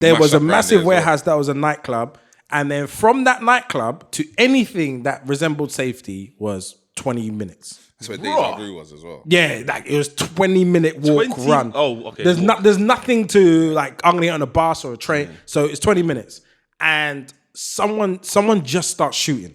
There was a massive warehouse that was a nightclub. And then from that nightclub to anything that resembled safety was 20 minutes. That's where Deja Vu was as well. Yeah, like it was 20-minute walk, run. Oh, okay. There's nothing to like, I'm gonna get on a bus or a train. So it's 20 minutes. And someone just starts shooting.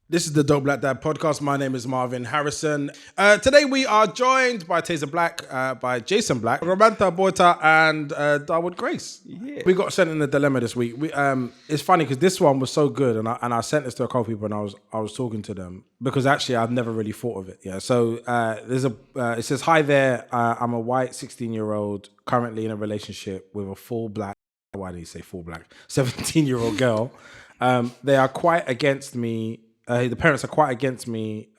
This is the Dope Black Dad podcast. My name is Marvin Harrison. Today we are joined by Tazer Black, by Jason Black, Romanta Boita, and Darwood Grace. Yeah. We got sent in a dilemma this week. It's funny because this one was so good, and I sent this to a couple people, and I was talking to them because actually I've never really thought of it. Yeah. So it says, "Hi there. I'm a white 16-year-old currently in a relationship with a full black. Why did he say full black? 17-year-old girl. They are quite against me." The parents are quite against me.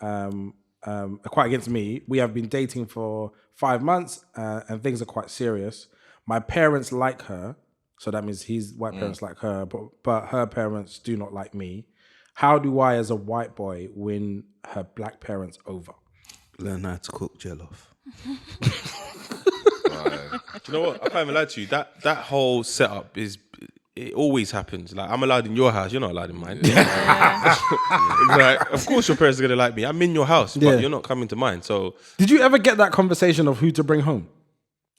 We have been dating for 5 months, and things are quite serious. My parents like her, so that means his white parents like her, but her parents do not like me. How do I, as a white boy, win her black parents over? Learn how to cook jollof. Do you know what? I can't even lie to you. That whole setup it always happens. Like, I'm allowed in your house, you're not allowed in mine. Like, of course your parents are gonna like me. I'm in your house, but you're not coming to mine. So, did you ever get that conversation of who to bring home?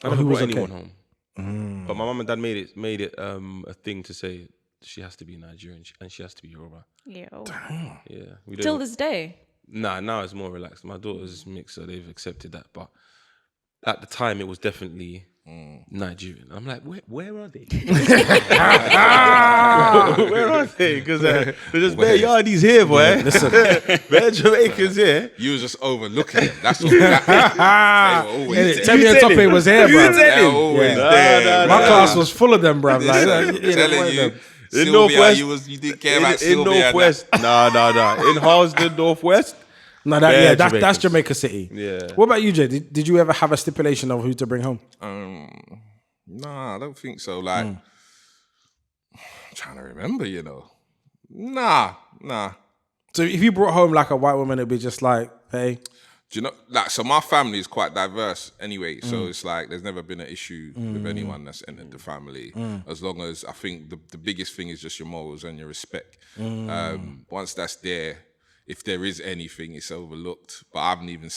I never brought anyone home. But my mum and dad made it a thing to say she has to be Nigerian and she has to be Yoruba. Yo. Damn. Yeah. Till this day. Nah, now it's more relaxed. My daughter's mixed, so they've accepted that. But at the time, it was definitely Nigerian. I'm like, where are they? Where are they? Because there's just bare yardies here, boy. Listen, bare Jamaicans here. You was just overlooking them. That's what that is. They were always there. Tell me a topic was here, bro. They were always there. My class was full of them, bro. Like, telling you. In Sylvia, Northwest, you didn't care about in Sylvia. Northwest. Nah. In Harlesden, Northwest. No, that's Jamaica City. Yeah. What about you, Jay? Did you ever have a stipulation of who to bring home? Nah, I don't think so. Like, I'm trying to remember, you know. Nah. So if you brought home like a white woman, it'd be just like, hey. Do you know, like, so my family is quite diverse anyway. So it's like, there's never been an issue with anyone that's entered the family. As long as, I think the biggest thing is just your morals and your respect. Once that's there, if there is anything, it's overlooked. But I've never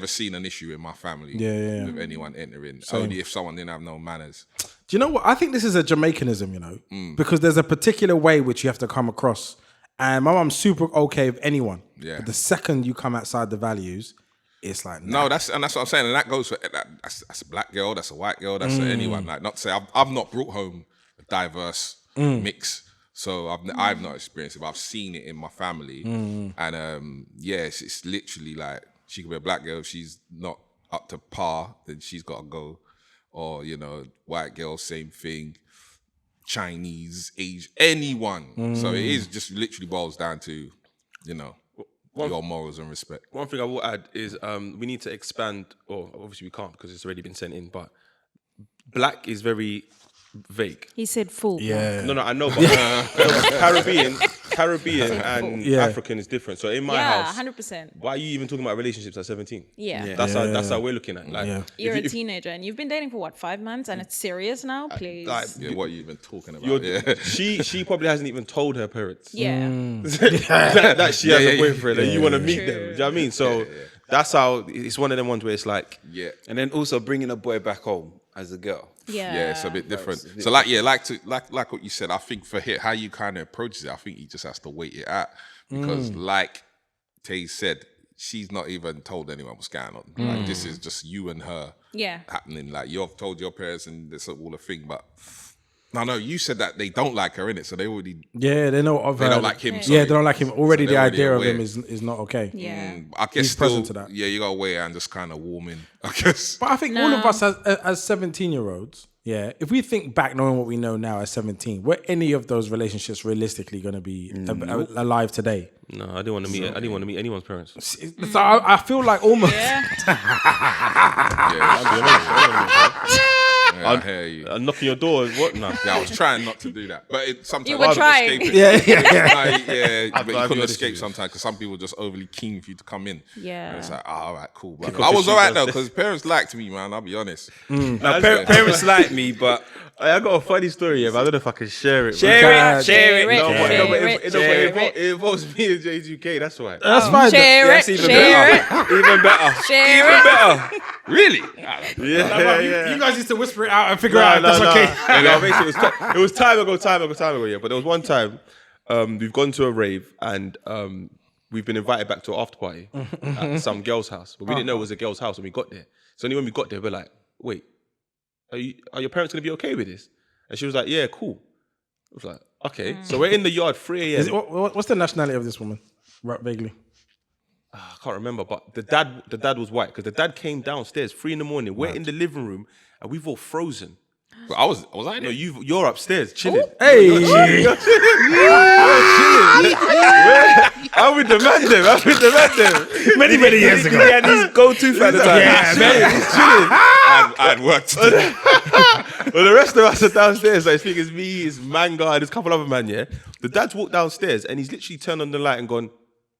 seen an issue in my family with anyone entering. Same. Only if someone didn't have no manners. Do you know what? I think this is a Jamaicanism, you know, because there's a particular way which you have to come across. And my mum's super okay with anyone. Yeah. But the second you come outside the values, it's like, nah. No, that's what I'm saying. And that goes for, that's a black girl, that's a white girl, that's anyone. Like, not to say, I've not brought home a diverse mix. So I've not experienced it, but I've seen it in my family. And yes, it's literally like, she could be a black girl, if she's not up to par, then she's got to go. Or, you know, white girl, same thing. Chinese, Asian, anyone. So it is just literally boils down to, you know, your morals and respect. One thing I will add is we need to expand, or obviously we can't because it's already been sent in, but black is very vague. He said full. Yeah. No, I know, but Caribbean and African is different. So in my house, 100%. why are you even talking about relationships at 17? Yeah. That's how we're looking at. Like, you're a teenager and you've been dating for what, 5 months, and it's serious now. Please. What are you even talking about? She probably hasn't even told her parents. Yeah. that she has a boyfriend and you want to meet them. Do you know what I mean? So that's how it's one of them ones where it's like, and then also bringing a boy back home as a girl. Yeah, it's a bit different. So like what you said, I think for him, how you kind of approach it, I think he just has to wait it out. Because like Tay said, she's not even told anyone what's going on. Like, this is just you and her happening. Like, you've told your parents and it's all a thing, but no, you said that they don't like her, innit? So they already... Yeah, they know of her. They don't like him. Yeah, they don't like him. Already the idea of him is not okay. Yeah. I guess he's still, present to that. Yeah, you got to wait and just kind of warm in, I guess. But I think all of us as 17-year-olds, if we think back knowing what we know now as 17, were any of those relationships realistically going to be alive today? No, I didn't want to meet. I didn't want to meet anyone's parents. So I feel like almost. Yeah, I hear you. Knocking your door is what now? Yeah, I was trying not to do that, but sometimes You were I couldn't trying. escape it. Yeah. But you I've couldn't noticed escape this. sometimes because some people are just overly keen for you to come in. Yeah. And it's like, all right, cool. But Kick off I the was shoe all right though downstairs. because parents liked me, man. I'll be honest. Now, parents like me, but I got a funny story here, but I don't know if I can share it. share it, Share it, No, but share it. it involves me and J2K. That's why. That's fine. Share that's it. even Share it. better. Even better. Share Even it. better. Really? Yeah. You guys used to whisper it out and figure out if that's okay. No, basically, it was time ago. Yeah, but there was one time we've gone to a rave and we've been invited back to an after party at some girl's house, but we didn't know it was a girl's house when we got there. So only when we got there, we're like, "Wait, are your parents gonna be okay with this?" And she was like, "Yeah, cool." I was like, "Okay." So we're in the yard 3 a.m. What's the nationality of this woman? Right, vaguely. I can't remember, but the dad was white because the dad came downstairs 3 a.m. We're in the living room and we've all frozen. But I was I No, there? you're upstairs chilling. Hey, I'm with the man them. many years ago. He had his go-to for the time. Yeah, man. He's chilling. I had work to do. Well, the rest of us are downstairs. Like, I think it's me, it's Manga, and there's a couple other man, yeah? The dad's walked downstairs and he's literally turned on the light and gone,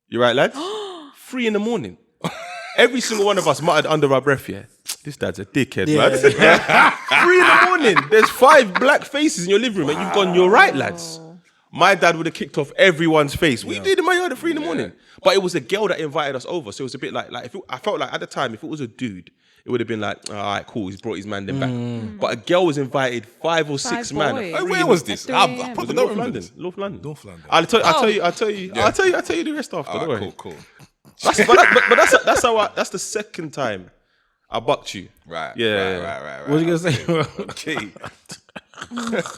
"You right, lads?" 3 a.m. Every single one of us muttered under our breath, yeah, "This dad's a dickhead, man." 3 a.m. There's 5 black faces in your living room and you've gone, "You're right, lads." My dad would have kicked off everyone's face. We did in my yard at 3 a.m. But it was a girl that invited us over. So it was a bit like I felt like at the time, if it was a dude, it would have been like, "All right, cool, he's brought his man then back." But a girl was invited 5 or 6 Five man. boys. Oh, where was this? At 3 I a.m. probably North don't remember London. this. North London. North London. I'll tell you the rest after. All Don't right, worry. cool. But that's the second time I bucked you. Right. Yeah. What was you gonna say? Okay.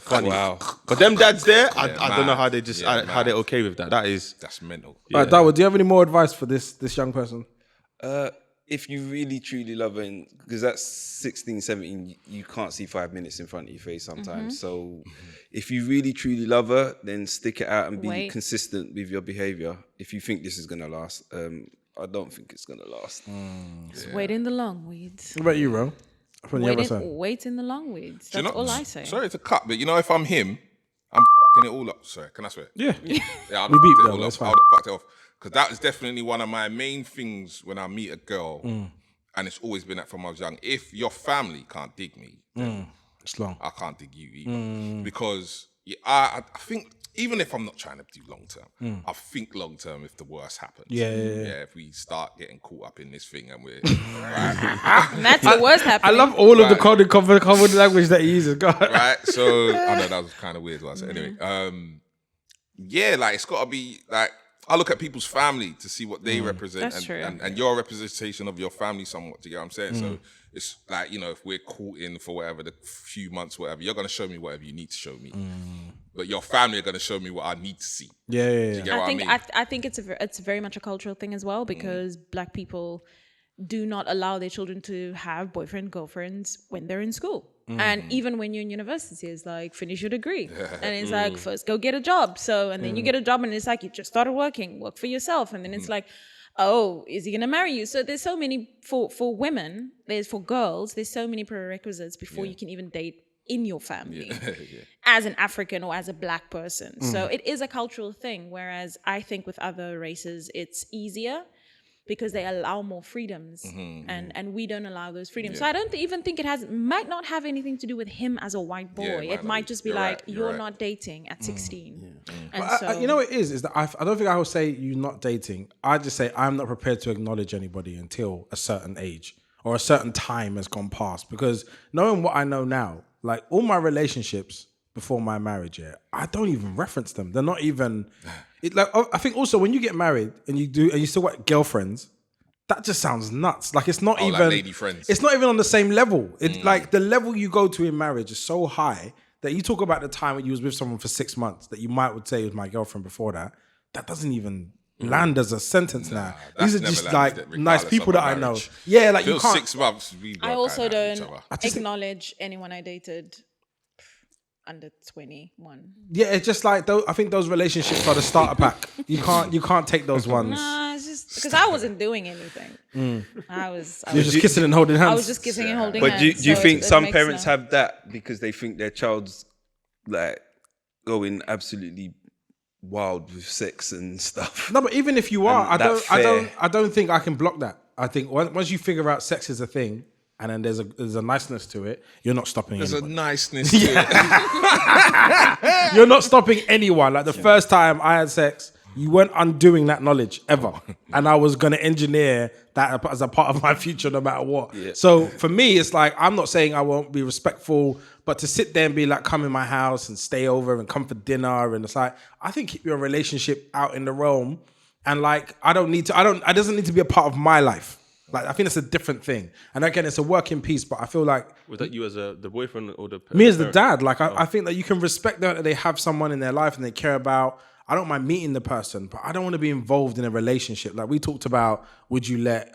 Funny. Wow. But them dads there, I don't know mad. how they just Yeah, how they're okay with that. That is. That's mental. All right, Dawood, do you have any more advice for this young person? If you really truly love her, because that's 16, 17, you can't see 5 minutes in front of your face sometimes. So if you really truly love her, then stick it out and be Wait. consistent with your behavior. If you think this is going to last, I don't think it's going to last. Wait in the long weeds. What about you, Ro? From the other side. Wait in the long weeds. That's all I say. Sorry to cut, but you know, if I'm him, I'm fucking it all up. Sorry, can I swear? Yeah. Yeah, I'd We have beat fucked it them, all that's up. fine. I would have fucked it off. Because that is definitely one of my main things when I meet a girl, and it's always been that from when I was young. If your family can't dig me, It's long. I can't dig you either. Because I think, even if I'm not trying to do long term, I think long term if the worst happens. Yeah. If we start getting caught up in this thing and we're And that's the worst I happening. love all of the Right. common language that he uses. God. right. So I know that was kind of weird. What I said. Anyway, like it's got to be like I look at people's family to see what they represent, That's true. and your representation of your family somewhat. Do you get what I'm saying? So it's like, you know, if we're caught in for whatever the few months, whatever, you're gonna show me whatever you need to show me, but your family are gonna show me what I need to see. Yeah. Do you get what I mean? I think it's very much a cultural thing as well because Black people do not allow their children to have boyfriend girlfriends when they're in school. And even when you're in university, it's like, finish your degree. And it's like, first go get a job. So, and then you get a job and it's like, you just started working, work for yourself. And then it's like, oh, is he going to marry you? So there's so many, for women, for girls, there's so many prerequisites before you can even date in your family as an African or as a Black person. So it is a cultural thing. Whereas I think with other races, it's easier because they allow more freedoms and we don't allow those freedoms. So I don't even think might not have anything to do with him as a white boy. Yeah, It might just be you're like, right, you're you're right. not dating at 16. And But so, you know what it is that I don't think I will say you not dating. I just say I'm not prepared to acknowledge anybody until a certain age or a certain time has gone past. Because knowing what I know now, like all my relationships before my marriage, I don't even reference them. They're not even. Like I think also when you get married and you still got girlfriends, that just sounds nuts. Like it's not Oh, even like lady friends. It's not even on the same level. It's like the level you go to in marriage is so high that you talk about the time when you was with someone for 6 months that you might would say was my girlfriend before that. That doesn't even land as a sentence now. that's These are never just landed, like nice regardless people of a that I know. marriage. Yeah, like you Feels can't. 6 months. We I got also kinda at each don't other. just think- acknowledge anyone I dated. under 21. Yeah, it's just like I think those relationships are the starter pack. You can't take those ones. Nah, it's just because I wasn't doing anything. I was You're just kissing and holding hands. I was just kissing and holding But hands. do you so think it some makes parents no- have that because they think their child's like going absolutely wild with sex and stuff? No, but even if you are, And that's I don't think I can block that. I think once you figure out sex is a thing, and then there's a niceness to it, you're not stopping There's a anyone. niceness to it. You're not stopping anyone. Like the first time I had sex, you weren't undoing that knowledge ever. And I was going to engineer that as a part of my future no matter what. Yeah. So for me, it's like, I'm not saying I won't be respectful, but to sit there and be like, come in my house and stay over and come for dinner. And it's like, I think keep your relationship out in the realm. And like, it doesn't need to be a part of my life. Like, I think it's a different thing. And again, it's a work in peace, but I feel like Was that you as the boyfriend or the me as the parent? dad, like I think that you can respect that they have someone in their life and they care about. I don't mind meeting the person, but I don't want to be involved in a relationship. Like we talked about, would you let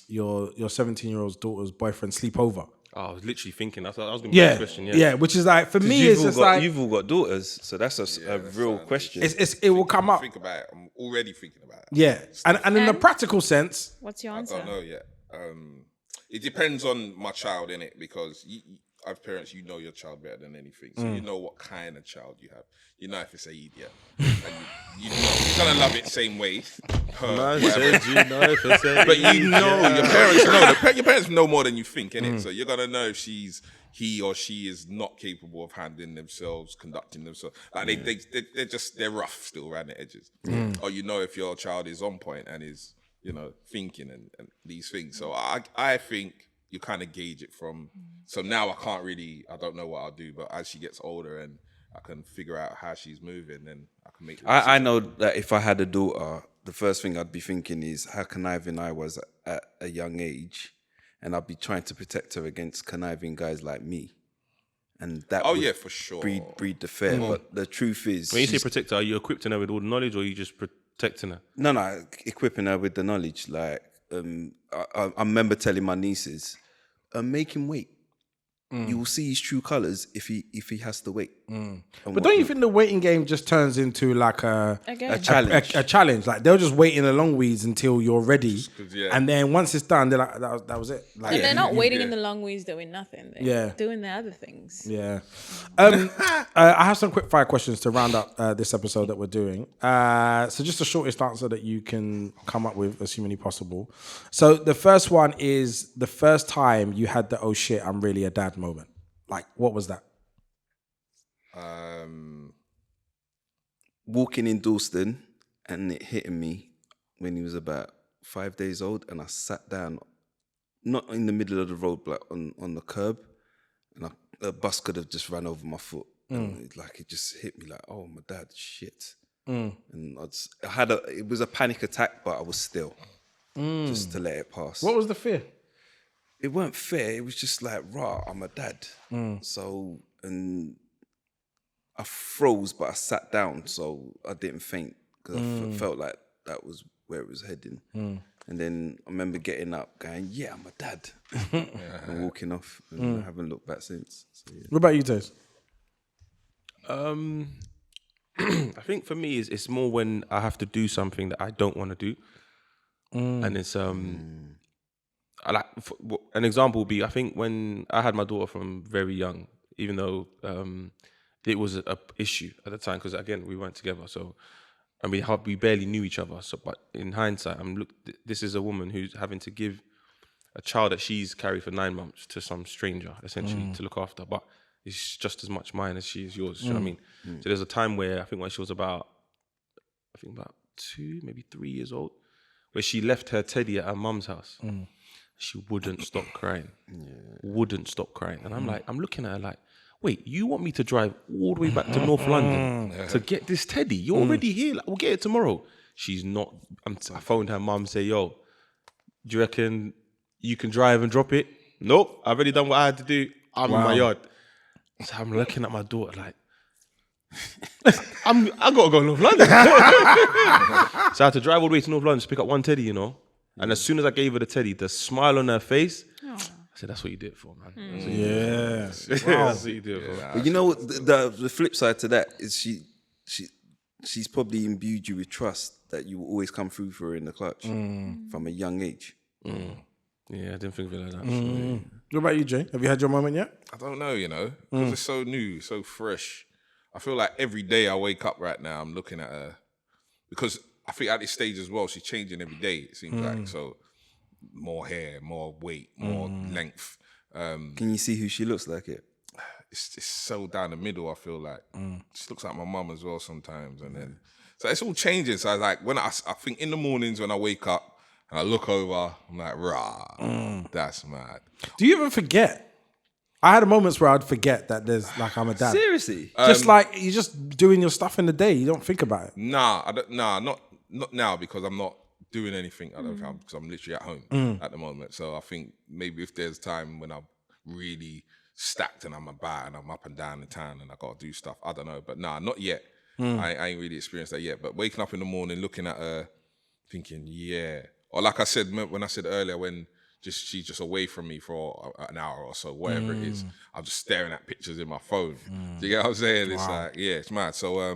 your 17-year-old daughter's boyfriend sleep over? Oh, I was literally thinking that was going to be the question. Yeah. Which is like for me, it's just like you've all got daughters, so that's a real question. it will come up. Think about it. I'm already thinking about it. Yeah, and in the And- practical sense, What's your I answer? don't know yet. It depends on my child, innit? Because as parents, you know your child better than anything. So you know what kind of child you have. You know if it's an idiot. And you know, you're going to love it same way. Man said you know if it's a- But you know, your parents know. Your parents know more than you think, innit? So you're going to know if he or she is not capable of handling themselves, conducting themselves. Like they're rough still around the edges. Or you know if your child is on point and is, thinking and these things. So I think you kind of gauge it from, so now I don't know what I'll do, but as she gets older and I can figure out how she's moving, then I can make the I decision. know that if I had a daughter, the first thing I'd be thinking is how conniving I was at a young age, and I'd be trying to protect her against conniving guys like me, and that Oh would yeah, for sure. breed the fear. But the truth is, When you say she's- protect her, are you equipping her with all the knowledge, or are you just protecting her? no, equipping her with the knowledge. Like I remember telling my nieces, make him wait. You will see his true colors if he has to wait. but don't you think the waiting game just turns into like a challenge? a challenge? Like they'll just wait in the long weeds until you're ready, yeah. and then once it's done, they're like, that was it. Like, And they're not waiting in the long weeds doing nothing. They're doing the other things. Yeah. I have some quick fire questions to round up this episode that we're doing. So just the shortest answer that you can come up with, assuming possible. So the first one is the first time you had the oh shit, I'm really a dad moment. Like, what was that? Walking in Dalston and it hitting me when he was about 5 days old, and I sat down, not in the middle of the road, but on the curb, and the bus could have just ran over my foot. And it just hit me like, oh, my dad, shit. And it was a panic attack, but I was still just to let it pass. What was the fear? It weren't fair. It was just like, rah, I'm a dad. So, and I froze, but I sat down, so I didn't faint because I felt like that was where it was heading. And then I remember getting up, going, yeah, I'm a dad, and walking off, and I haven't looked back since. So, yeah. What about you, Taze? I think for me, it's more when I have to do something that I don't want to do, and it's I like an example would be, I think when I had my daughter from very young, even though it was a issue at the time, because again we weren't together, so and we barely knew each other. So, but in hindsight, this is a woman who's having to give a child that she's carried for 9 months to some stranger, essentially, to look after. But it's just as much mine as she is yours. You know what I mean? So there's a time where I think when she was about 2, maybe 3 years old, where she left her teddy at her mum's house. She wouldn't stop crying. Wouldn't stop crying. And I'm looking at her like, wait, you want me to drive all the way back to North London to get this teddy? You're already here. Like, we'll get it tomorrow. She's not. I phoned her mum, say, yo, do you reckon you can drive and drop it? Nope, I've already done what I had to do. I'm in my yard. So I'm looking at my daughter like, I gotta go to North London. So I had to drive all the way to North London to pick up one teddy, And as soon as I gave her the teddy, the smile on her face, I So that's what you do it for, man. Yeah. That's what you do it for. But you know what? The flip side to that is she's probably imbued you with trust that you will always come through for her in the clutch from a young age. Yeah, I didn't think of it like that. What about you, Jay? Have you had your moment yet? I don't know, because it's so new, so fresh. I feel like every day I wake up right now, I'm looking at her. Because I think at this stage as well, she's changing every day, it seems like. So more hair, more weight, more length. Can you see who she looks like? It's so down the middle, I feel like. She looks like my mum as well sometimes. And then, so it's all changing. So I think in the mornings when I wake up and I look over, I'm like, rah, that's mad. Do you ever forget? I had moments where I'd forget that there's like I'm a dad. Seriously? Just like you're just doing your stuff in the day. You don't think about it. Nah, not now because I'm not doing anything. I don't think because I'm literally at home at the moment. So I think maybe if there's time when I'm really stacked and I'm about and I'm up and down the town and I got to do stuff, I don't know. But nah, not yet. I ain't really experienced that yet. But waking up in the morning, looking at her, thinking, yeah. Or like I said, when I said earlier, when she's just away from me for an hour or so, whatever it is, I'm just staring at pictures in my phone. Do you get what I'm saying? It's like, yeah, it's mad. So, I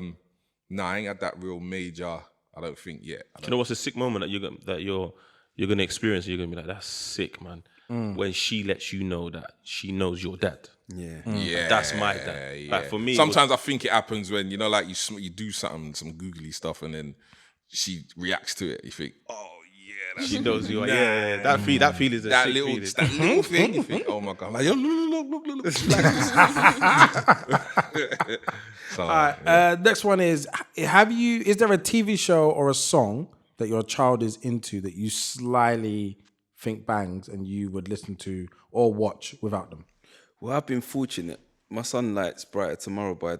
ain't had that real major, I don't think yet. Do you know what's a sick moment that you're gonna experience? You're gonna be like, that's sick, man. When she lets you know that she knows your dad. Yeah. Yeah, That's my dad. Yeah. Like for me, sometimes I think it happens when like you do something, some googly stuff, and then she reacts to it. You think, oh yeah, that's she knows you are. Yeah. That feeling is a that sick little feeling. that little thing. You think, oh my god, like, look. So, All right. Next one is: is there a TV show or a song that your child is into that you slyly think bangs and you would listen to or watch without them? Well, I've been fortunate. My son likes Brighter Tomorrow by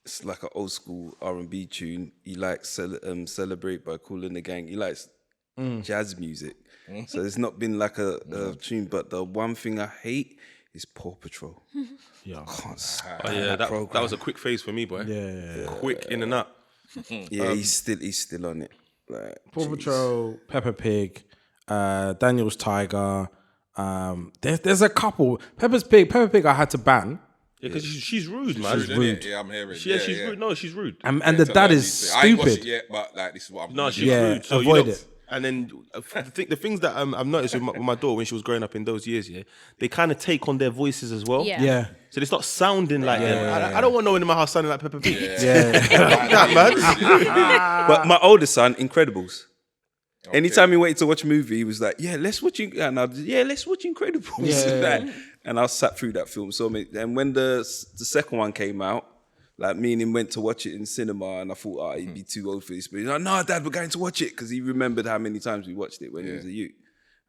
it's like an old school R&B tune. He likes Celebrate by Kool and the Gang. He likes jazz music. So it's not been like a tune, but the one thing I hate is Paw Patrol. Yeah. I can't stand Oh, yeah, that program. was a quick phase for me, boy. Yeah. Quick in and out. Yeah, he's still on it. Like, Paw jeez. Patrol, Peppa Pig, Daniel's Tiger. There's a couple. Peppa Pig I had to ban. Yeah, because she's rude, man. She's rude. Yeah, I'm hearing. She's rude. No, she's rude. And the dad is I ain't watched it stupid. yet, but like this is what I'm. No, she's Yeah, rude. So avoid it. And then the things that I've noticed with my daughter when she was growing up in those years, they kind of take on their voices as well. Yeah. So they start sounding like them. I don't want no one in my house sounding like Peppa Pig. Yeah. But my oldest son, Incredibles. Anytime he waited to watch a movie, he was like, "Yeah, let's watch let's watch Incredibles." Yeah. And I sat through that film so many. And when the second one came out, like me and him went to watch it in cinema, and I thought, he'd be too old for this. But he's like, "No, Dad, we're going to watch it," because he remembered how many times we watched it when he was a youth.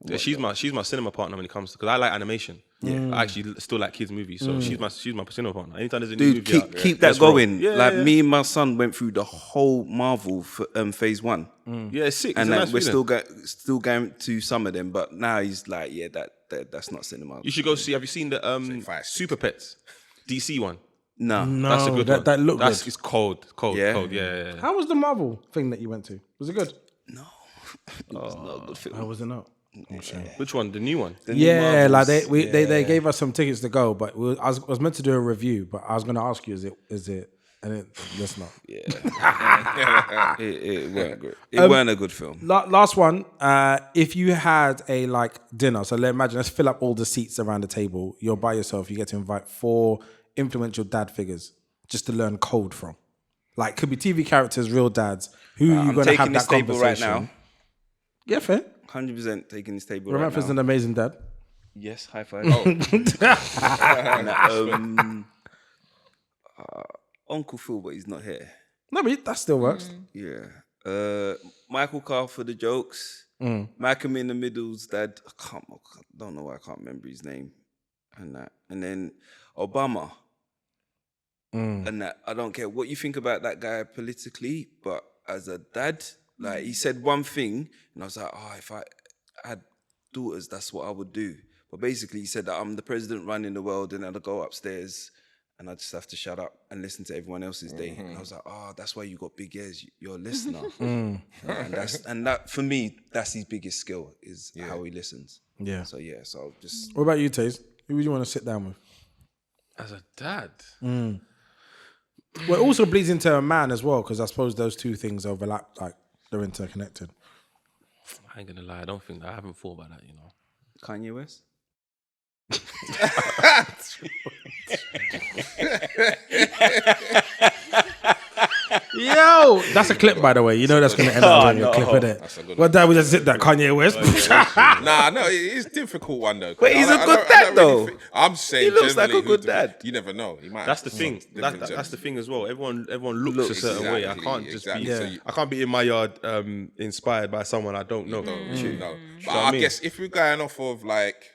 Yeah, she's my cinema partner when it comes to, because I like animation. Yeah, I actually still like kids movies, so she's my cinema partner. Anytime there's a new Dude, movie keep that going. Me and my son went through the whole Marvel phase 1. Yeah, it's sick. And It's a nice we're feeling. still going to some of them, but now he's like, yeah, that's not cinema. You should go see. Have you seen the Fire Stick. Super Pets DC one? No. That's a good one. That looked good. It's cold. Yeah? Yeah. How was the Marvel thing that you went to? Was it good? It was not a good film. How was it not? Which one? The new one? The new Yeah, like Marvels, they gave us some tickets to go, but I was meant to do a review, but I was going to ask you, is it? And let's not. Yeah. it weren't good. It weren't a good film. Last one. If you had a dinner, so let's fill up all the seats around the table. You're by yourself. You get to invite 4 influential dad figures just to learn code from. Like, could be TV characters, real dads. Who are you going to have that table right conversation? now. Yeah, fair. 100% taking this table Remember, right is now. an amazing dad. Yes, high five. Uncle Phil, but he's not here. No, but that still works. Yeah. Michael Carr for the jokes. Malcolm in the Middle's dad. I don't know why I can't remember his name. And that. And then Obama. And that. I don't care what you think about that guy politically, but as a dad, like he said one thing, and I was like, if I had daughters, that's what I would do. But basically, he said that I'm the president running the world, and I'd go upstairs and I just have to shut up and listen to everyone else's day. And I was like, that's why you got big ears. You're a listener. And that for me, that's his biggest skill is how he listens. Yeah. So so I'll just. What about you, Taze? Who would you want to sit down with? As a dad. Well, it also bleeds into a man as well, because I suppose those two things overlap, like they're interconnected. I ain't gonna lie, I haven't thought about that, Kanye West? Yo, that's a clip, by the way. You know that's going to end up being a clip, isn't That's a it? good What dad we just hit that Kanye West? Nah, no, it's a difficult one though. But he's a good dad, though. I'm saying He looks like a generally good who's dad. You never know. He might. That's the thing. That's the thing as well. Everyone looks a certain way. I can't just be. So I can't be in my yard inspired by someone I don't know. No. But I guess if we're going off of like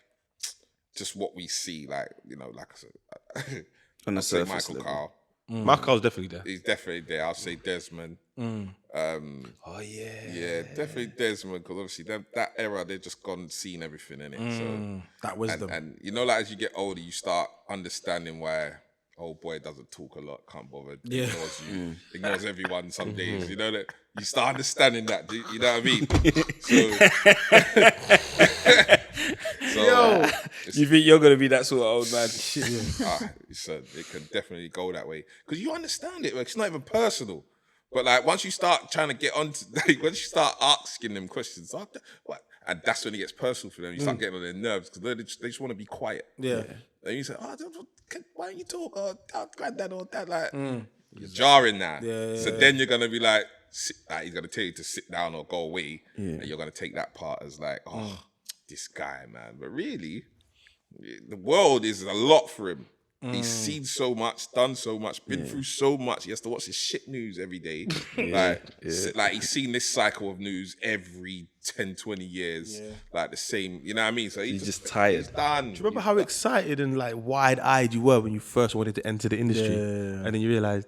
just what we see, like like I said, On the I'd say surface Michael level. Carl. My car's definitely there. He's definitely there. I'll say Desmond. Oh yeah. Yeah, definitely Desmond, because obviously that era they've just gone seen everything in it. So That wisdom. and like as you get older, you start understanding why old boy doesn't talk a lot, can't bother, ignores you, ignores everyone some days. You know that you start understanding that. You know what I mean? So, You think you're gonna be that sort of old man? it can definitely go that way because you understand it. Like, it's not even personal. But like once you start trying to get on to, like, once you start asking them questions, what? And that's when it gets personal for them. You start getting on their nerves because they just want to be quiet. Yeah. And you say, why don't you talk? Or granddad or dad, like you're jarring now. So then you're gonna be like, he's gonna tell you to sit down or go away, and you're gonna take that part as like, this guy, man. But really, the world is a lot for him. He's seen so much, done so much, been through so much. He has to watch his shit news every day. Like he's seen this cycle of news every 10, 20 years. Like the same, you know what I mean? So he's just tired. He's done. Do you remember how excited and like wide-eyed you were when you first wanted to enter the industry, and then you realized,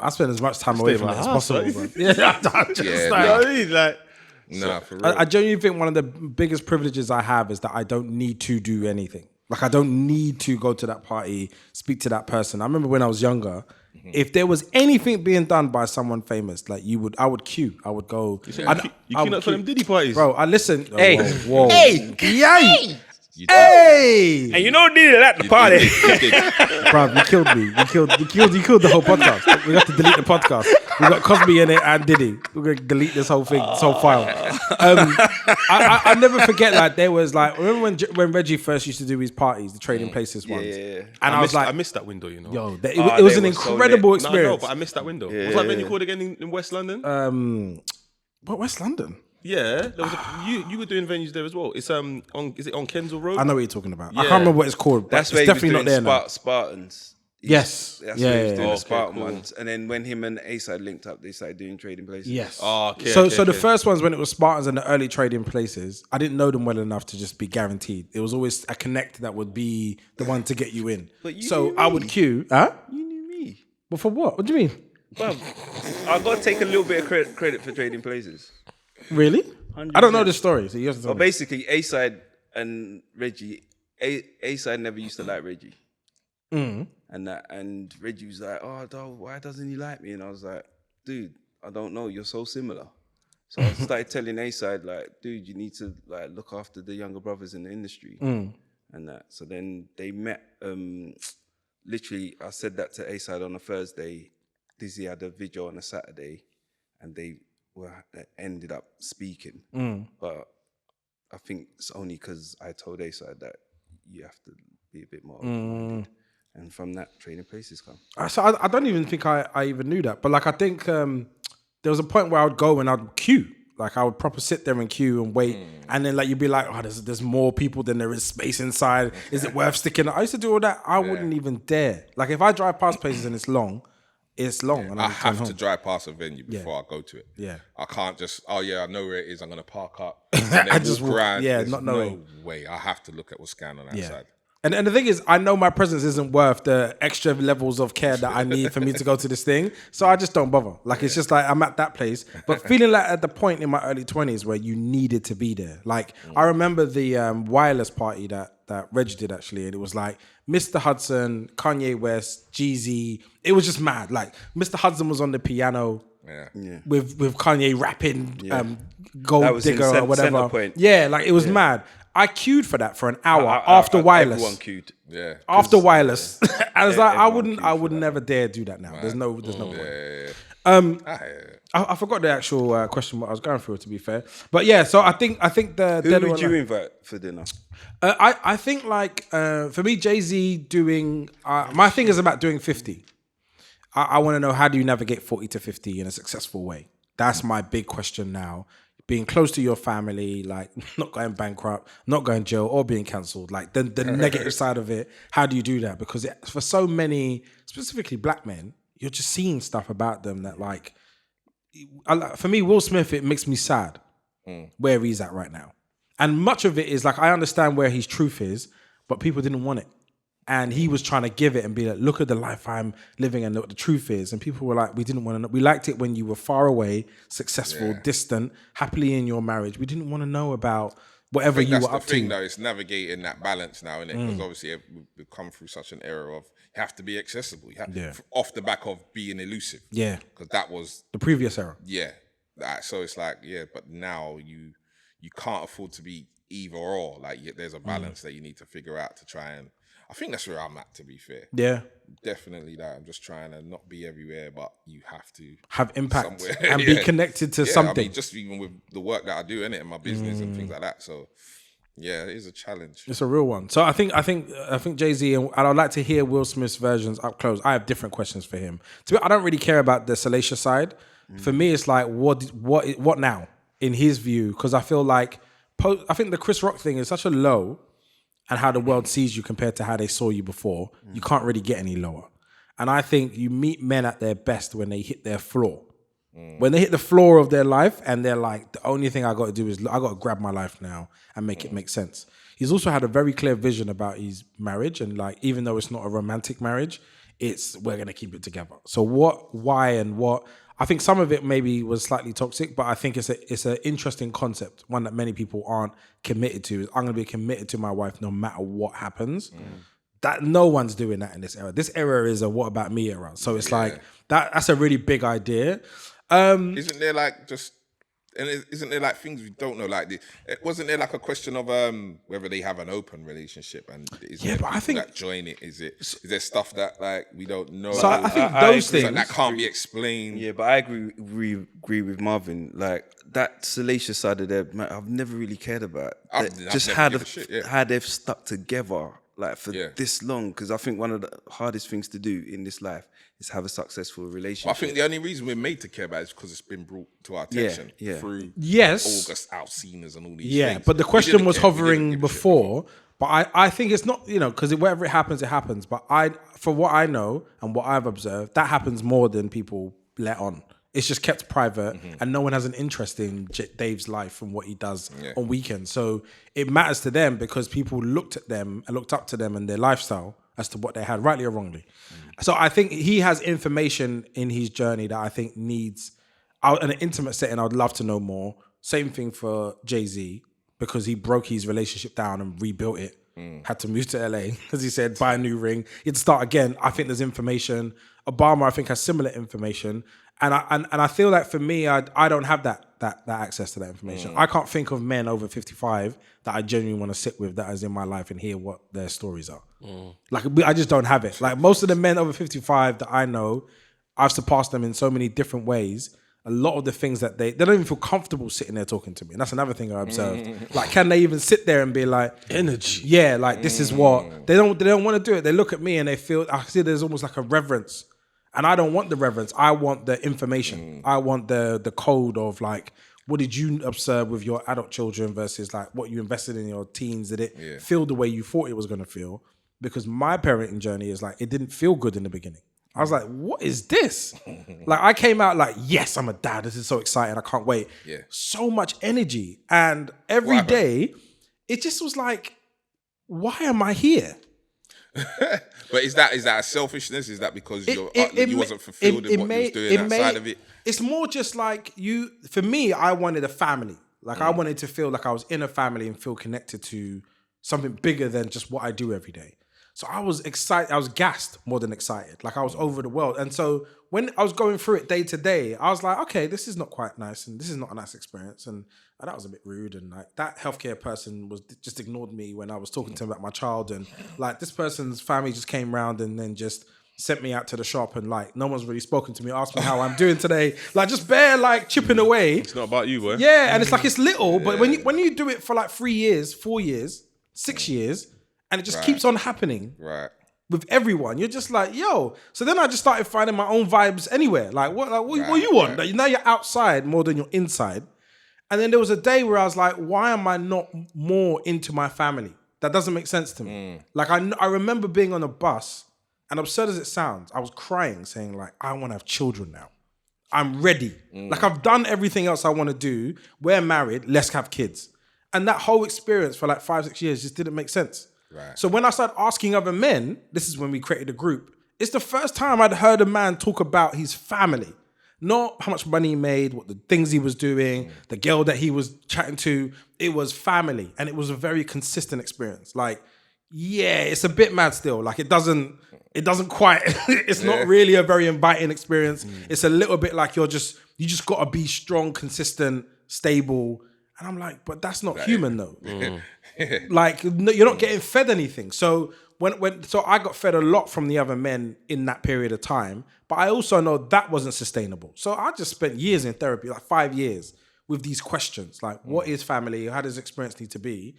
I spend as much time away from it as possible, bro. You know what I mean? Like, Nah, for real. I genuinely think one of the biggest privileges I have is that I don't need to do anything. Like, I don't need to go to that party, speak to that person. I remember when I was younger, if there was anything being done by someone famous, like I would queue. I would go. you queuing up for them Diddy parties, Bro, I listen. Hey. Whoa. Hey. Yay. You Hey. And you know Diddy at the party. You did. Bro, you killed me. You killed the whole podcast. We have to delete the podcast. We got Cosby in it and Diddy. We're gonna delete this whole thing, this whole file. I never forget. Like there was like, remember when Reggie first used to do his parties, the Trading Places ones. Yeah. And I was like, I missed that window, you know. yo, it they was an were so incredible lit. No, experience. but I missed that window. What's that venue called again in West London? What, West London? Yeah, there was you were doing venues there as well. It's is it on Kensal Road? I know what you're talking about. I Yeah. can't remember what it's called. But That's it's where he definitely was not there doing now. Spartans. Yes. That's Yeah, where he was yeah, doing yeah. the Spartan cool. ones. And then when him and A-Side linked up, they started doing Trading Places. Yes. Oh, okay, So okay, the okay. first ones when it was Spartans and the early Trading Places, I didn't know them well enough to just be guaranteed. It was always a connect that would be the one to get you in. But you So knew I me. would queue. Huh? You knew me. But for what? What do you mean? Well, I got to take a little bit of credit for Trading Places. Really? I don't know the story. So you have to tell Well, me. basically, A-Side and Reggie, A-Side never used to like Reggie. And Reggie was like, oh, dog, why doesn't he like me? And I was like, dude, I don't know. You're so similar. So I started telling A-Side, like, dude, you need to like look after the younger brothers in the industry. And that. So then they met. Literally, I said that to A-Side on a Thursday. Dizzy had a video on a Saturday, and they ended up speaking. But I think it's only because I told A-Side that you have to be a bit more open-minded. And from that, Trading Places come. So I don't even think I even knew that. But like I think there was a point where I would go and I'd queue. Like I would proper sit there and queue and wait. And then like you'd be like, oh, there's more people than there is space inside. Is it worth sticking? I used to do all that. I wouldn't even dare. Like if I drive past places and it's long. And I I have to drive past a venue before I go to it. Yeah. I can't just, I know where it is, I'm going to park up. And then I just walk walk- around. yeah, There's not knowing. No way. I have to look at what's going on outside. And the thing is, I know my presence isn't worth the extra levels of care that I need for me to go to this thing. So I just don't bother. Like, it's just like, I'm at that place. But feeling like at the point in my early 20s where you needed to be there. Like, I remember the wireless party that Reg did actually, and it was like Mr. Hudson, Kanye West, Jeezy. It was just mad. Like Mr. Hudson was on the piano with Kanye rapping Gold That was in Digger or whatever. Centrepoint. Yeah, like it was mad. I queued for that for an hour after Wireless. Everyone queued. Yeah. After Wireless, I was like, everyone I would never dare do that now. There's no point. I forgot the actual question what I was going through. To be fair, but yeah. So I think the Who would you invite for dinner? I think like for me, Jay-Z doing my thing is about doing 50. I want to know, how do you navigate 40 to 50 in a successful way? That's my big question now. Being close to your family, like not going bankrupt, not going jail, or being cancelled. Like the negative side of it. How do you do that? Because for so many, specifically black men, you're just seeing stuff about them that like, for me, Will Smith, it makes me sad where he's at right now. And much of it is like, I understand where his truth is, but people didn't want it. And he was trying to give it and be like, look at the life I'm living and what the truth is. And people were like, we didn't want to know. We liked it when you were far away, successful, distant, happily in your marriage. We didn't want to know about whatever you were up to. That's the thing, though. It's navigating that balance now, innit? Because obviously we've come through such an era of you have to be accessible. You have, off the back of being elusive. Yeah. Because that was the previous era. Yeah. So it's like, but now you can't afford to be either or. Like there's a balance that you need to figure out to try and. I think that's where I'm at, to be fair. Yeah. Definitely that. I'm just trying to not be everywhere, but you have to have impact and be connected to something. I mean, just even with the work that I do, innit, and my business and things like that. So yeah, it is a challenge. It's a real one. So I think Jay-Z, and I'd like to hear Will Smith's versions up close. I have different questions for him. I don't really care about the salacious side. For me, it's like what now in his view? Because I feel like I think the Chris Rock thing is such a low. And how the world sees you compared to how they saw you before, you can't really get any lower. And I think you meet men at their best when they hit their floor. When they hit the floor of their life and they're like, the only thing I got to do is I got to grab my life now and make it make sense. He's also had a very clear vision about his marriage, and like, even though it's not a romantic marriage, we're going to keep it together. So why and what, I think some of it maybe was slightly toxic, but I think it's an interesting concept, one that many people aren't committed to. I'm going to be committed to my wife no matter what happens. That no one's doing that in this era. This era is a what about me era. So it's like that's a really big idea. Isn't there like isn't there like things we don't know? Like, wasn't there like a question of whether they have an open relationship, and but I think that join it. Is there stuff that like we don't know? So I think those things that can't be explained. Yeah, but I agree with Marvin. Like that salacious side of them, I've never really cared about. Just how they've stuck together like for this long. Because I think one of the hardest things to do in this life is have a successful relationship. I think the only reason we're made to care about it is because it's been brought to our attention through August Alcinas and all these things. Yeah, but the question was hovering before. But I think it's not, because wherever it happens, it happens. But for what I know and what I've observed, that happens more than people let on. It's just kept private, and no one has an interest in Dave's life and what he does on weekends. So it matters to them because people looked at them and looked up to them and their lifestyle as to what they had, rightly or wrongly. So I think he has information in his journey that I think needs, in an intimate setting, I would love to know more. Same thing for Jay-Z, because he broke his relationship down and rebuilt it. Had to move to LA, as he said, buy a new ring. He had to start again. I think there's information. Obama, I think, has similar information. And I feel like for me, I don't have that access to that information. I can't think of men over 55 that I genuinely want to sit with that is in my life and hear what their stories are. Like, I just don't have it. Like, most of the men over 55 that I know, I've surpassed them in so many different ways. A lot of the things that they don't even feel comfortable sitting there talking to me. And that's another thing I observed. Like, can they even sit there and be like, energy? Yeah, like, this is what, they don't want to do it. They look at me and they feel, I see there's almost like a reverence. And I don't want the reverence. I want the information. I want the code of like, what did you observe with your adult children versus like what you invested in your teens? Did it feel the way you thought it was going to feel? Because my parenting journey is like, it didn't feel good in the beginning. I was like, what is this? Like, I came out like, yes, I'm a dad. This is so exciting. I can't wait. Yeah. So much energy. And every day, it just was like, why am I here? But is that a selfishness? Is that because you wasn't fulfilled in what you was doing outside of it? It's more just like for me, I wanted a family. Like, I wanted to feel like I was in a family and feel connected to something bigger than just what I do every day. So I was excited. I was gassed more than excited. Like I was over the world. And so when I was going through it day to day, I was like, okay, this is not quite nice. And this is not a nice experience. And that was a bit rude. And like that healthcare person was just ignored me when I was talking to him about my child. And like this person's family just came round and then just sent me out to the shop. And like, no one's really spoken to me, asked me how I'm doing today. Like just bare like chipping away. It's not about you, boy. Yeah. And it's like, it's little, but when you do it for like 3 years, 4 years, 6 years, and it just keeps on happening with everyone. You're just like, yo. So then I just started finding my own vibes anywhere. Like, what you want? Like, now you're outside more than you're inside. And then there was a day where I was like, why am I not more into my family? That doesn't make sense to me. Like, I remember being on a bus, and absurd as it sounds, I was crying, saying like, I want to have children now. I'm ready. Like, I've done everything else I want to do. We're married. Let's have kids. And that whole experience for like 5-6 years just didn't make sense. Right. So when I started asking other men, this is when we created a group, it's the first time I'd heard a man talk about his family. Not how much money he made, what the things he was doing, the girl that he was chatting to. It was family. And it was a very consistent experience. Like, yeah, it's a bit mad still. Like it doesn't quite, it's not really a very inviting experience. It's a little bit like you just got to be strong, consistent, stable. And I'm like, but that's not human though. Like no, you're not getting fed anything. So so I got fed a lot from the other men in that period of time, but I also know that wasn't sustainable. So I just spent years in therapy, like 5 years, with these questions, like what is family? How does experience need to be?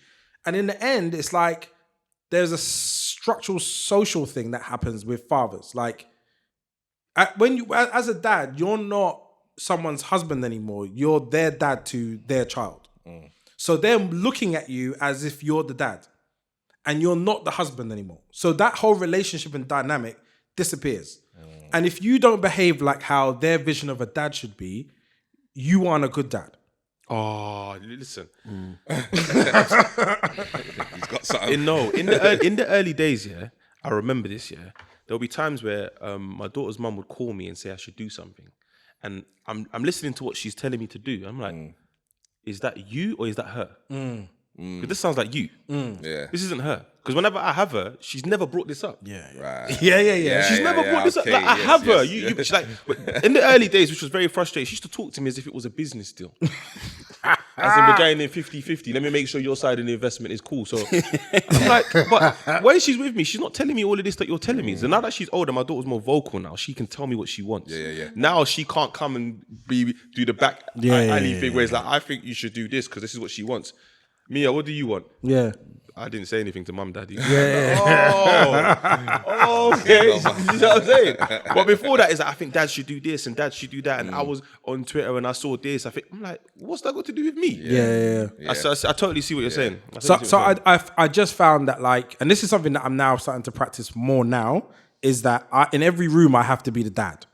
And in the end, it's like there's a structural social thing that happens with fathers. Like when you, as a dad, you're not someone's husband anymore. You're their dad to their child. So they're looking at you as if you're the dad and you're not the husband anymore. So that whole relationship and dynamic disappears. And if you don't behave like how their vision of a dad should be, you aren't a good dad. Oh, listen. He's got something. In the early days, yeah, I remember this, yeah. There'll be times where my daughter's mum would call me and say I should do something. And I'm listening to what she's telling me to do. I'm like, is that you or is that her? Because this sounds like you. Yeah. This isn't her. Because whenever I have her, she's never brought this up. Right. Yeah. She's never brought this up. Like, I have her. She's like, but in the early days, which was very frustrating, she used to talk to me as if it was a business deal. As in, we're going in 50-50. Let me make sure your side of the investment is cool. So I'm like, but when she's with me, she's not telling me all of this that you're telling me. So now that she's older, my daughter's more vocal now. She can tell me what she wants. Yeah. Now she can't come and do the back alley thing where it's like, I think you should do this because this is what she wants. Mia, what do you want? Yeah. I didn't say anything to mum, daddy. Yeah. Oh, okay. You know what I'm saying? But before that, is like, I think dad should do this and dad should do that. And I was on Twitter and I saw this. I'm like, what's that got to do with me? Yeah. I totally see what you're saying. I just found that like, and this is something that I'm now starting to practice more now, is that in every room I have to be the dad.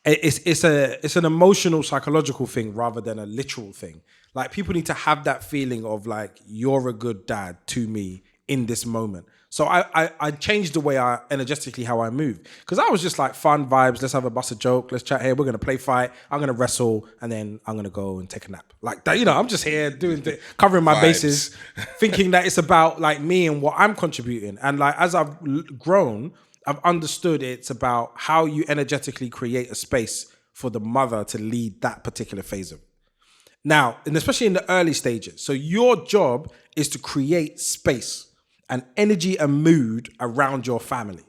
It's an emotional, psychological thing rather than a literal thing. Like people need to have that feeling of like, you're a good dad to me in this moment. So I changed the way energetically how I move. Because I was just like fun vibes, let's have a bust a joke, let's chat here, we're going to play fight, I'm going to wrestle, and then I'm going to go and take a nap. Like that, I'm just here covering my bases, thinking that it's about like me and what I'm contributing. And like as I've grown, I've understood it's about how you energetically create a space for the mother to lead that particular phase of it. Now, and especially in the early stages. So your job is to create space and energy and mood around your family.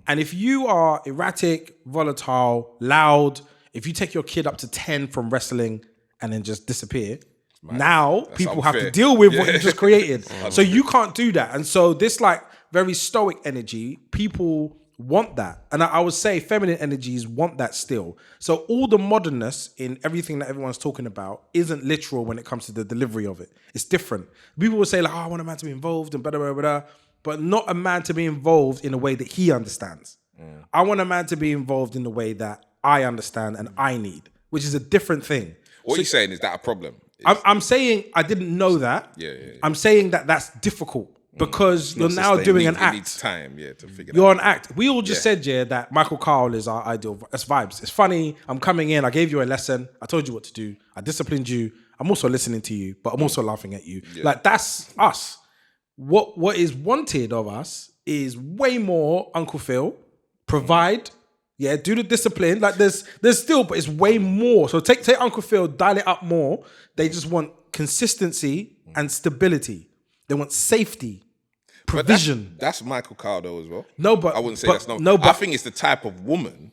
And if you are erratic, volatile, loud, if you take your kid up to 10 from wrestling and then just disappear, now people have to deal with what you just created. So you can't do that. And so this like very stoic energy, people want that. And I would say feminine energies want that still. So all the modernness in everything that everyone's talking about isn't literal when it comes to the delivery of it. It's different. People will say like, oh, I want a man to be involved and blah, blah, blah, blah, but not a man to be involved in a way that he understands. I want a man to be involved in the way that I understand and I need, which is a different thing. What you're saying, is that a problem? I'm saying I didn't know that. Yeah. I'm saying that that's difficult. Because you're now doing an act. It needs time, to figure You're that out. an act. We all just said, that Michael Carl is our ideal. It's vibes. It's funny. I'm coming in. I gave you a lesson. I told you what to do. I disciplined you. I'm also listening to you, but I'm also laughing at you. Yeah. Like, that's us. what is wanted of us is way more Uncle Phil, provide, do the discipline. Like there's still, but it's way more. So take Uncle Phil, dial it up more. They just want consistency and stability. They want safety, provision. That's Michael Caldo as well. No, but I wouldn't say but, that's no. But I think it's the type of woman.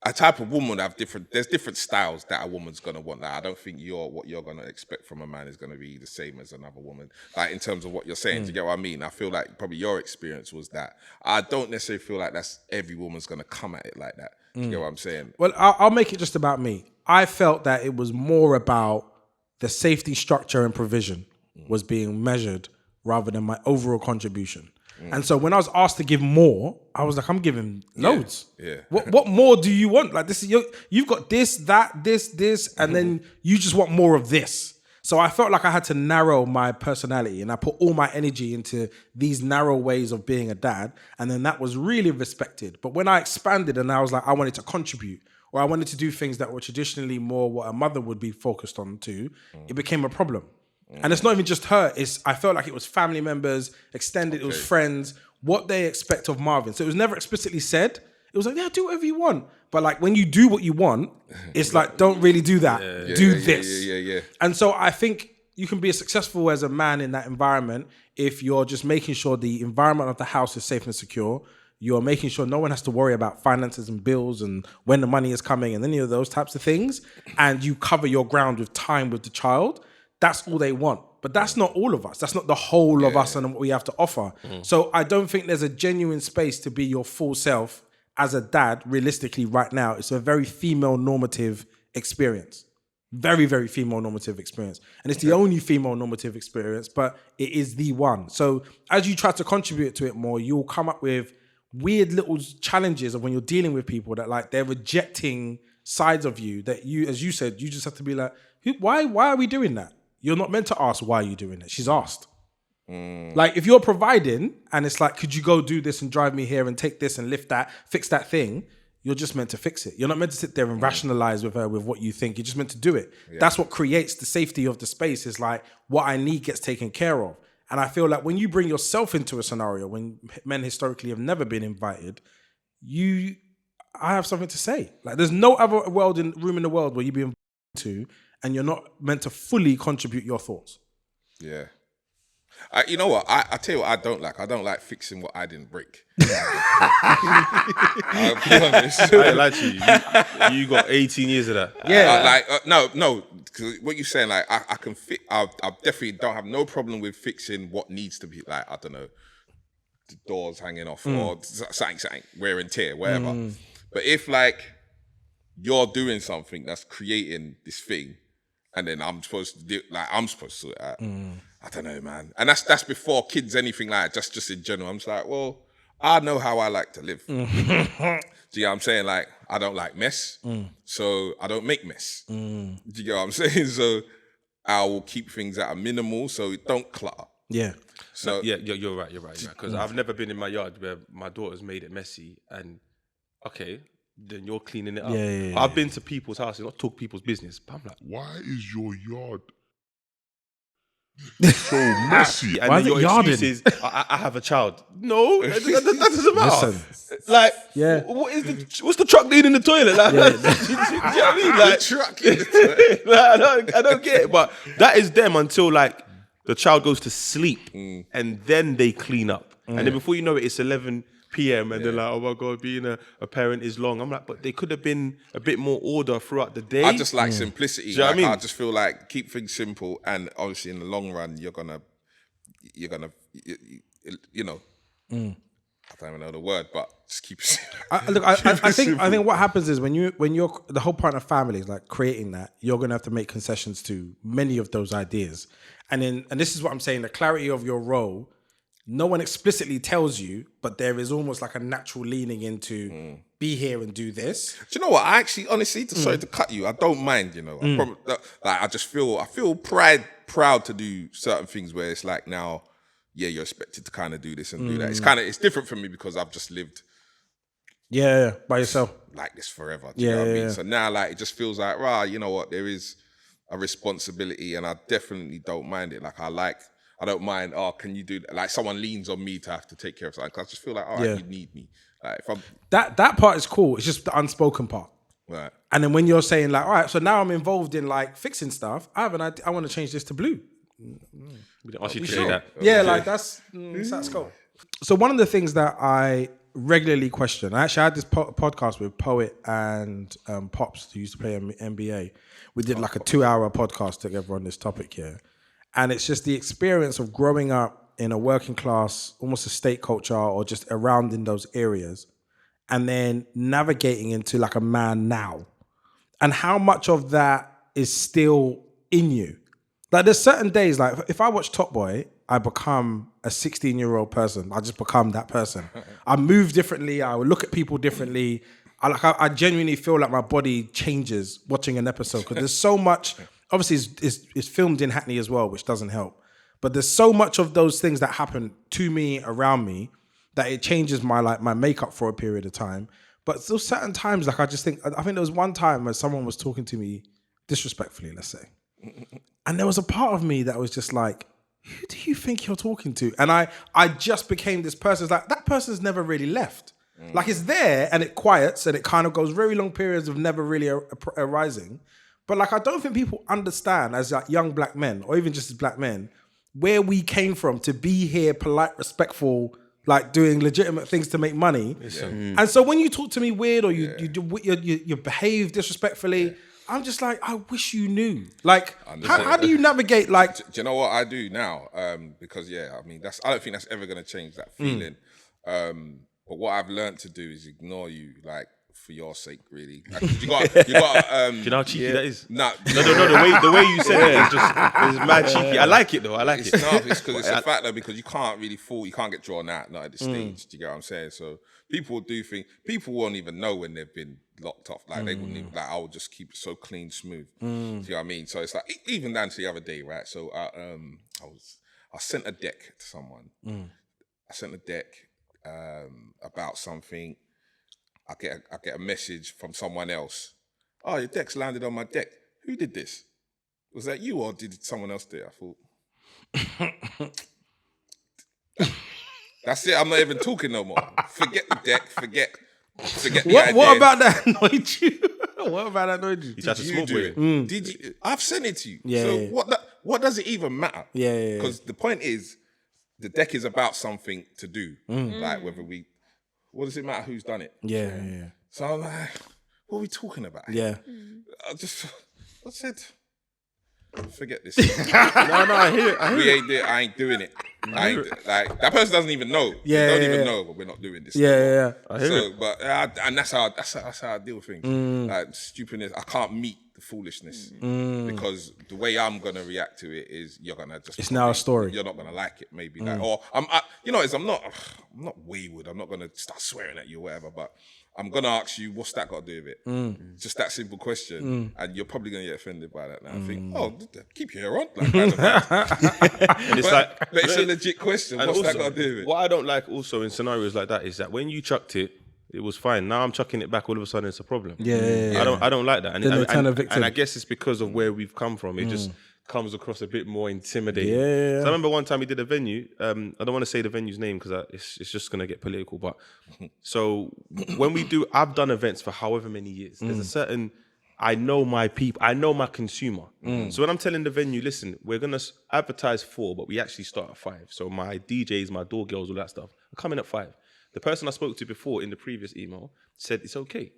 A type of woman have different. There's different styles that a woman's gonna want. Like, I don't think what you're gonna expect from a man is gonna be the same as another woman. Like in terms of what you're saying, do you get what I mean? I feel like probably your experience was that. I don't necessarily feel like that's every woman's gonna come at it like that. Do you get what I'm saying? Well, I'll make it just about me. I felt that it was more about the safety structure and provision was being measured rather than my overall contribution. And so when I was asked to give more, I was like, I'm giving loads. Yeah. What more do you want? Like this is you've got this, and then you just want more of this. So I felt like I had to narrow my personality and I put all my energy into these narrow ways of being a dad. And then that was really respected. But when I expanded and I was like, I wanted to contribute or I wanted to do things that were traditionally more what a mother would be focused on too, it became a problem. And it's not even just her. I felt like it was family members, extended, it was friends, what they expect of Marvin. So it was never explicitly said. It was like, yeah, do whatever you want. But like when you do what you want, it's like, don't really do that. Do this. Yeah. And so I think you can be as successful as a man in that environment if you're just making sure the environment of the house is safe and secure. You're making sure no one has to worry about finances and bills and when the money is coming and any of those types of things. And you cover your ground with time with the child. That's all they want. But that's not all of us. That's not the whole of us and what we have to offer. So I don't think there's a genuine space to be your full self as a dad, realistically, right now. It's a very female normative experience. Very, very female normative experience. And it's the only female normative experience, but it is the one. So as you try to contribute to it more, you'll come up with weird little challenges of when you're dealing with people that like they're rejecting sides of you that you, as you said, you just have to be like, why are we doing that? You're not meant to ask why you're doing it. She's asked. Like if you're providing and it's like, could you go do this and drive me here and take this and lift that, fix that thing? You're just meant to fix it. You're not meant to sit there and rationalize with her with what you think. You're just meant to do it. Yeah. That's what creates the safety of the space is like what I need gets taken care of. And I feel like when you bring yourself into a scenario, when men historically have never been invited, I have something to say. Like there's no other room in the world where you'd be invited to and you're not meant to fully contribute your thoughts. Yeah. You know what? I tell you what I don't like. I don't like fixing what I didn't break. I'll be honest. I ain't like you got 18 years of that. Yeah. No. Cause what you're saying, like, I can fit. I definitely don't have no problem with fixing what needs to be, like, I don't know, the doors hanging off or something, wear and tear, whatever. But if, like, you're doing something that's creating this thing, and then I'm supposed to do, like, I'm supposed to do that. I don't know, man. And that's before kids, anything like that, just in general. I'm just like, well, I know how I like to live. Do you know what I'm saying? Like, I don't like mess, so I don't make mess. Do you get what I'm saying? So I will keep things at a minimal so it don't clutter. Yeah. So yeah, you're right. Because I've never been in my yard where my daughter's made it messy and okay, then you're cleaning it up. Yeah. I've been to people's houses, not talk people's business, but I'm like, why is your yard so messy? and Why then is it your yarded? excuse is, I have a child. No, that doesn't matter. Listen. Like, Yeah. what's the truck doing in the toilet? Like, do you know what I mean? Like, truck in the toilet. like, I don't get it. But that is them until like the child goes to sleep and then they clean up. And then before you know it, it's 11 p.m. and they're like, oh my God, being a parent is long. I'm like, but they could have been a bit more order throughout the day. I just like simplicity. Do you know what I mean? I just feel like keep things simple, and obviously in the long run, you're gonna, you know, I don't even know the word, but just keep it. I think what happens is when you're the whole point of family is like creating that, you're gonna have to make concessions to many of those ideas, and this is what I'm saying: the clarity of your role. No one explicitly tells you, but there is almost like a natural leaning into be here and do this. Do you know what? I actually, honestly, sorry to cut you, I don't mind. You know, I just feel proud to do certain things where it's like now, yeah, you're expected to kind of do this and do that. It's different for me because I've just lived, By yourself, like this forever. Do you know what I mean? Yeah. So now, like, it just feels like, you know what? There is a responsibility, and I definitely don't mind it. Like, I like I don't mind. Oh, can you do that? Like someone leans on me to have to take care of something. 'Cause I just feel like, all right, Yeah. you need me. Like if I'm That part is cool. It's just the unspoken part. right. And then when you're saying like, all right, so now I'm involved in like fixing stuff. I have an idea. I want to change this to blue. We didn't ask you to say Sure. that. Yeah, like that's cool. So one of the things that I regularly question, I actually had this podcast with Poet and Pops, who used to play NBA. We did like a 2-hour podcast together on this topic here. And it's just the experience of growing up in a working class, almost a state culture or just around in those areas, and then navigating into like a man now. And how much of that is still in you. Like there's certain days, like if I watch Top Boy, I become a 16-year-old person. I just become that person. I move differently. I will look at people differently. I genuinely feel like my body changes watching an episode because there's so much. Obviously, it's filmed in Hackney as well, which doesn't help. But there's so much of those things that happen to me, around me, that it changes my makeup for a period of time. But still certain times, like I think there was one time where someone was talking to me disrespectfully, let's say. And there was a part of me that was just like, who do you think you're talking to? And I just became this person. It's like, that person's never really left. Like it's there and it quiets and it kind of goes very long periods of never really arising. But like, I don't think people understand as like young black men or even just as black men, where we came from to be here, polite, respectful, like doing legitimate things to make money. And so when you talk to me weird or you behave disrespectfully, I'm just like, I wish you knew. Like, how do you navigate? Like, Do you know what I do now? Because I mean, I don't think that's ever going to change that feeling. But what I've learned to do is ignore you, like for your sake, really. Like, you got. Do you know how cheeky that is? Nah, No. The way you said it is mad cheeky. I like it though. I like it. It's because it's a fact though, because you can't really fall, you can't get drawn out, not at this stage. Do you get what I'm saying? So people do think, people won't even know when they've been locked off. Like they wouldn't even, like I would just keep it so clean, smooth. Do you know what I mean? So it's like, even down to the other day, right? So I sent a deck to someone. I sent a deck about something. I get a message from someone else. Oh, your deck's landed on my deck. Who did this? Was that you or did someone else do it? I thought. That's it. I'm not even talking no more. Forget the deck. Forget the idea. what about that annoyed you? What about that annoyed you? You tried to Did you smoke do with it? it. Did you? I've sent it to you. Yeah, So yeah. what does it even matter? Yeah. Because the point is, the deck is about something to do. Like what does it matter who's done it? Yeah. So I'm like, what are we talking about? Yeah. I said, forget this. I hear it. I ain't doing it. Like that person doesn't even know. Yeah, they don't yeah, even yeah. know, but we're not doing this. Yeah. I hear it. But and that's how I deal with things. Like stupidness, I can't meet the foolishness because the way I'm gonna react to it is you're gonna just. It's now a story. You're not gonna like it, maybe. Like, or I'm not wayward. I'm not gonna start swearing at you or whatever. But I'm gonna ask you, what's that got to do with it? Just that simple question, and you're probably gonna get offended by that. Now I think, keep your hair on. Like, And it's like, but it's a legit question. and What's also, that got to do with it? what I don't like also in scenarios like that is that when you chucked it, it was fine. Now I'm chucking it back. All of a sudden, it's a problem. Yeah. I don't like that. And, Then they turn a victim. and I guess it's because of where we've come from. It just comes across a bit more intimidating. Yeah. So I remember one time we did a venue. I don't want to say the venue's name because it's just going to get political. But so when I've done events for however many years. There's a certain, I know my people, I know my consumer. So when I'm telling the venue, listen, we're going to advertise 4, but we actually start at 5. So my DJs, my door girls, all that stuff, are coming at 5. The person I spoke to before in the previous email said it's okay.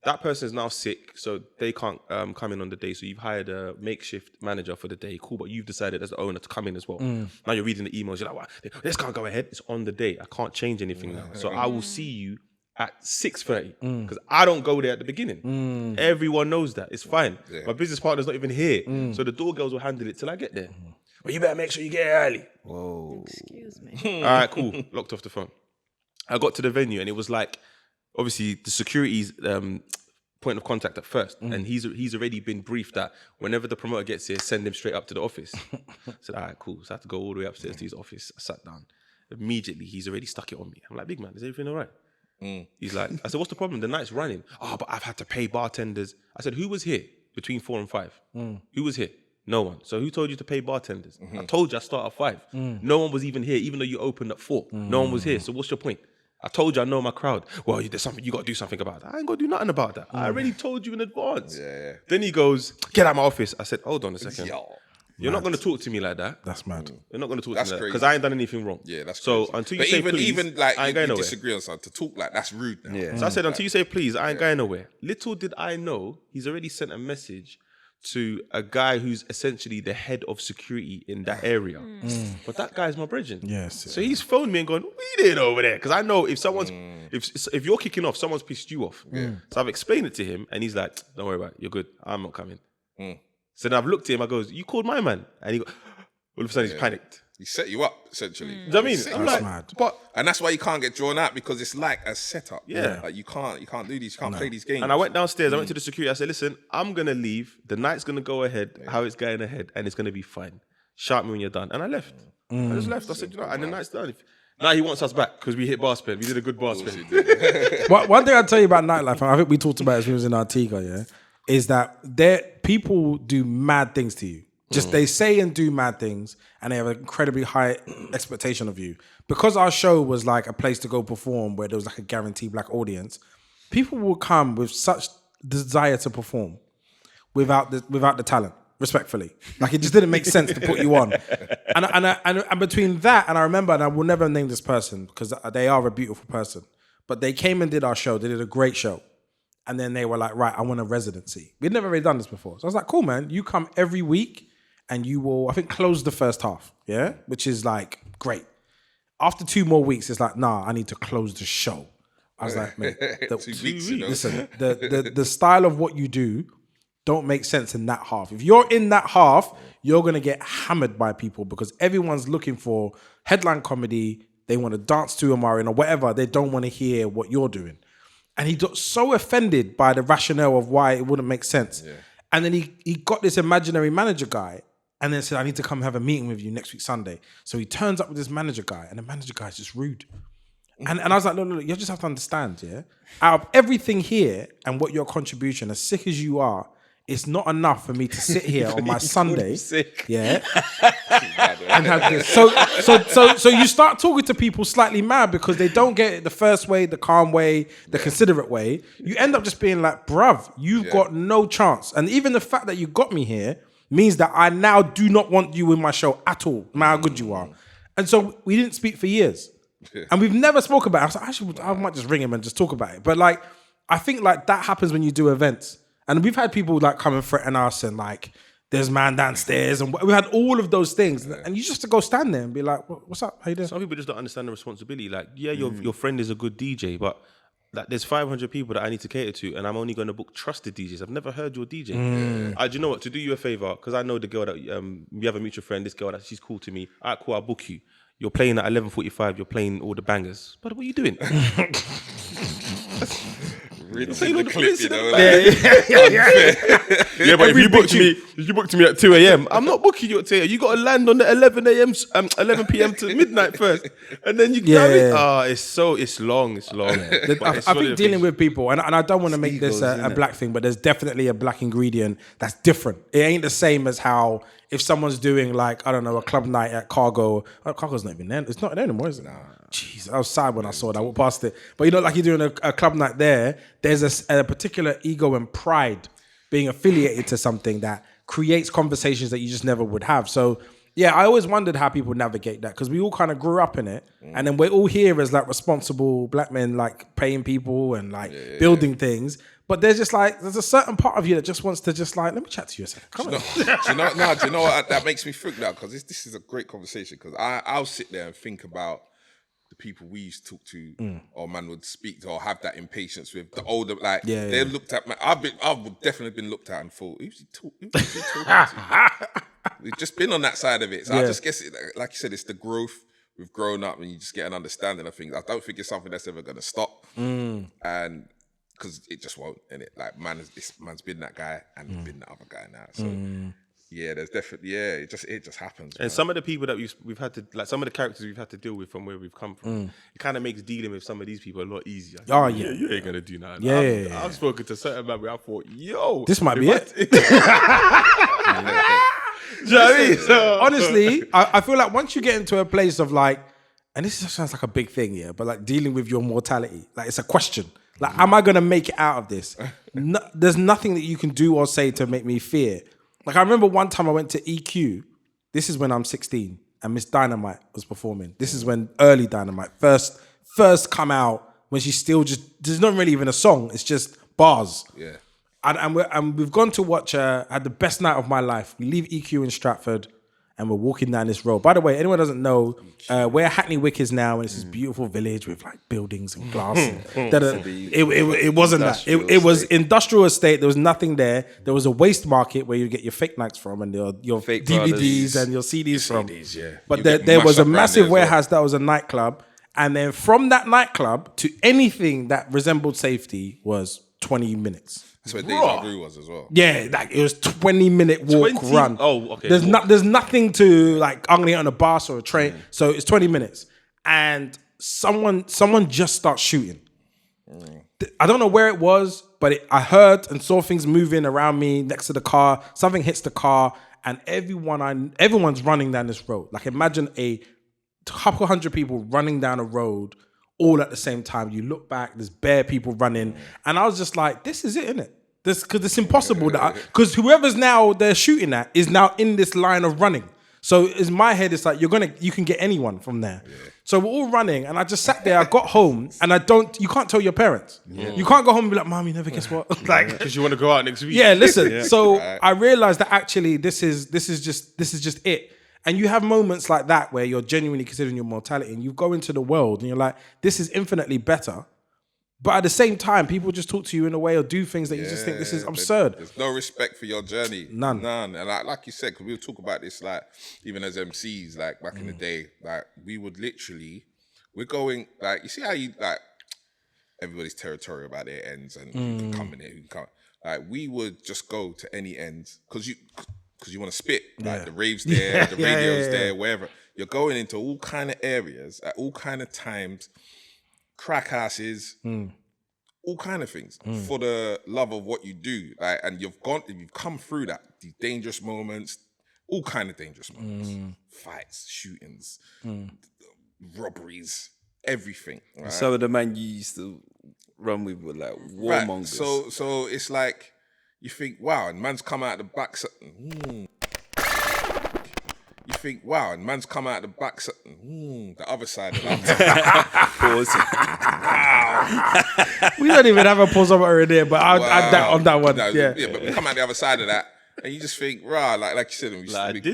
That person is now sick, so they can't come in on the day. So you've hired a makeshift manager for the day. Cool, but you've decided as the owner to come in as well. Now you're reading the emails. You're like, "What? This can't go ahead. It's on the day. I can't change anything now. So I will see you at 6:30 because I don't go there at the beginning. Everyone knows that. It's fine. My business partner's not even here, so the door girls will handle it till I get there. But you better make sure you get here early. Whoa. Excuse me. All right, cool. Locked off the phone. I got to the venue and it was like, obviously the security's point of contact at first, and he's already been briefed that whenever the promoter gets here, send him straight up to the office. I said, all right, cool. So I had to go all the way upstairs to his office. I sat down. Immediately, he's already stuck it on me. I'm like, big man, is everything all right? He's like, I said, what's the problem? The night's running. Oh, but I've had to pay bartenders. I said, who was here between 4 and 5? Who was here? No one. So who told you to pay bartenders? I told you I start at 5. No one was even here, even though you opened at 4. No one was here. So what's your point? I told you I know my crowd. Well, there's something you got to do something about that. I ain't got to do nothing about that. I already told you in advance. Yeah. Then he goes, get out of my office. I said, hold on a second. Yo. You're not going to talk to me like that. That's mad. You're not going to talk That's to me like that crazy. because I ain't done anything wrong. Yeah, that's so crazy. until you But say even, please, even like I ain't you going nowhere. disagree on something, to talk like that's rude now. Yeah. So I said, until you say please, I ain't going nowhere. Little did I know, he's already sent a message to a guy who's essentially the head of security in that area. But that guy's my brethren. Yes. So he's phoned me and gone, what are you doing over there? Because I know if someone's, if you're kicking off, someone's pissed you off. So I've explained it to him and he's like, don't worry about it. You're good. I'm not coming. So then I've looked at him, I goes, you called my man? And he goes, all of a sudden he's panicked. He set you up essentially. Do you know what I mean? I'm like, mad. but And that's why you can't get drawn out, because it's like a setup. Yeah. Like you can't do these, you can't play these games. and I went downstairs, I went to the security, I said, listen, I'm gonna leave. The night's gonna go ahead, how it's going ahead, and it's gonna be fine. Shout me when you're done. And I left. I just left. I said, you know, and the night's done. Now he wants us back because we hit bar spin. We did a good bar spin. One thing I'll tell you about nightlife, and I think we talked about it as we was in Antigua, yeah, is that people do mad things to you. Just they say and do mad things, and they have an incredibly high expectation of you. Because our show was like a place to go perform where there was like a guaranteed black audience, people will come with such desire to perform without the talent, respectfully. Like it just didn't make sense to put you on. And between that, and I remember, and I will never name this person because they are a beautiful person, but they came and did our show. They did a great show. And then they were like, right, I want a residency. We'd never really done this before. So I was like, cool, man. You come every week and you will, I think, close the first half. Yeah? Which is like, great. After 2 more weeks, it's like, nah, I need to close the show. I was like, mate, 2 weeks, you know. listen, the style of what you do don't make sense in that half. If you're in that half, you're going to get hammered by people because everyone's looking for headline comedy. They want to dance to Amarin or whatever. They don't want to hear what you're doing. And he got so offended by the rationale of why it wouldn't make sense. Yeah. And then he got this imaginary manager guy and then said, I need to come have a meeting with you next week, Sunday. So he turns up with this manager guy and the manager guy is just rude. And I was like, look, you just have to understand, yeah? Out of everything here and what your contribution, as sick as you are, it's not enough for me to sit here on my Sunday, yeah, and have this. So you start talking to people slightly mad because they don't get it the first way, the calm way, the considerate way. You end up just being like, bruv, you've got no chance. And even the fact that you got me here means that I now do not want you in my show at all, no matter how good you are. And so we didn't speak for years. And we've never spoke about it. I was like, I might just ring him and just talk about it. But like, I think like that happens when you do events. And we've had people like come and threaten us and like, there's man downstairs. And we had all of those things. And you just have to go stand there and be like, what's up? How you doing? Some people just don't understand the responsibility. Like, yeah, your friend is a good DJ, but like, there's 500 people that I need to cater to, and I'm only going to book trusted DJs. I've never heard your DJ. Do you know what? To do you a favor, because I know the girl that we have a mutual friend. This girl that she's cool to me. All right, cool. I'll book you. You're playing at 11:45. You're playing all the bangers. But what are you doing? Rinse in the clip, you know. Yeah, but if you booked me at 2 a.m., I'm not booking you at 2 a.m. You got to land on the 11 p.m. to midnight first, and then you it's long. I think dealing with people, and I don't want to make this a black thing, but there's definitely a black ingredient that's different. It ain't the same as how if someone's doing like, I don't know, a club night at Cargo. Cargo's not even there. It's not there anymore, is it? Jeez, I was sad when I saw that. I walked past it. But you know, like you're doing a club night there, there's a particular ego and pride being affiliated to something that creates conversations that you just never would have. So yeah, I always wondered how people navigate that because we all kind of grew up in it. And then we're all here as like responsible black men, like paying people and like building things. But there's just like, there's a certain part of you that just wants to just like, let me chat to you a second. Come on. Do you know what that makes me think now? Because this is a great conversation. Because I'll sit there and think about the people we used to talk to, or man would speak to, or have that impatience with the older, like they looked at me. I've definitely been looked at and thought, who's he talking to? We've just been on that side of it. So I just guess, like you said, it's the growth. We've grown up, and you just get an understanding of things. I don't think it's something that's ever going to stop, and because it just won't. And it like this man's been that guy and been that other guy now. So. Yeah, there's definitely it just happens. And man. Some of the people that we've had to, like some of the characters we've had to deal with from where we've come from, it kind of makes dealing with some of these people a lot easier. Oh yeah, you ain't gonna do nothing. I've spoken to certain men where I thought, yo, this might be it. Do you know what I mean? So, Honestly, I feel like once you get into a place of like, and this sounds like a big thing, yeah, but like dealing with your mortality, like it's a question. Like, am I gonna make it out of this? No, there's nothing that you can do or say to make me fear. Like, I remember one time I went to EQ. This is when I'm 16, and Miss Dynamite was performing. This is when early Dynamite first come out, when she's still just, there's not really even a song. It's just bars. Yeah. And we've gone to watch had the best night of my life. We leave EQ in Stratford and we're walking down this road. By the way, anyone doesn't know where Hackney Wick is now, and it's this beautiful village with like buildings and glass. It wasn't that. It was industrial estate. There was nothing there. There was a waste market where you get your fake nights from and your Fake DVDs brothers. and your CDs from. yeah. But You there get was a mashed up around massive there as well. warehouse that was a nightclub. And then from that nightclub to anything that resembled safety was 20 minutes. That's where Deja Vu was as well. Yeah, like it was 20-minute walk 20? run. Oh, okay. There's nothing to like. I'm gonna get on a bus or a train, so it's 20 minutes, and someone just starts shooting. I don't know where it was, but I heard and saw things moving around me next to the car. Something hits the car, and everyone's running down this road. Like imagine a couple hundred people running down a road all at the same time. You look back, there's bare people running, and I was just like, "This is it, isn't it?" Because it's impossible that because whoever's now they're shooting at is now in this line of running. So in my head, it's like you can get anyone from there. Yeah. So we're all running, and I just sat there. I got home, and you can't tell your parents. Yeah. You can't go home and be like, "Mom, you never guess what?" Like, because you want to go out next week. yeah, listen. So I realized that actually this is just it. And you have moments like that where you're genuinely considering your mortality, and you go into the world and you're like, this is infinitely better. But at the same time, people just talk to you in a way or do things that you just think this is absurd. There's no respect for your journey. None. And like you said, because we'll talk about this, like, even as MCs, like, back in the day, like, we would literally, we're going, like, you see how you, like, everybody's territorial about their ends and who can come in here, who can come. Like, we would just go to any ends, because you want to spit. Like, the rave's there, the radio's there, wherever. You're going into all kind of areas at all kind of times, crack houses, all kind of things for the love of what you do. Like, and you've come through that, these dangerous moments, all kind of dangerous moments, fights, shootings, robberies, everything. Right? Some of the man you used to run with were like warmongers. Right. So it's like you think, wow, and man's come out the back. You think, wow, and man's come out the back, the other side of that. Pause. We don't even have a pause over in there, but I'll add that on that one. No, yeah, but we come out the other side of that, and you just think, rah, like you said,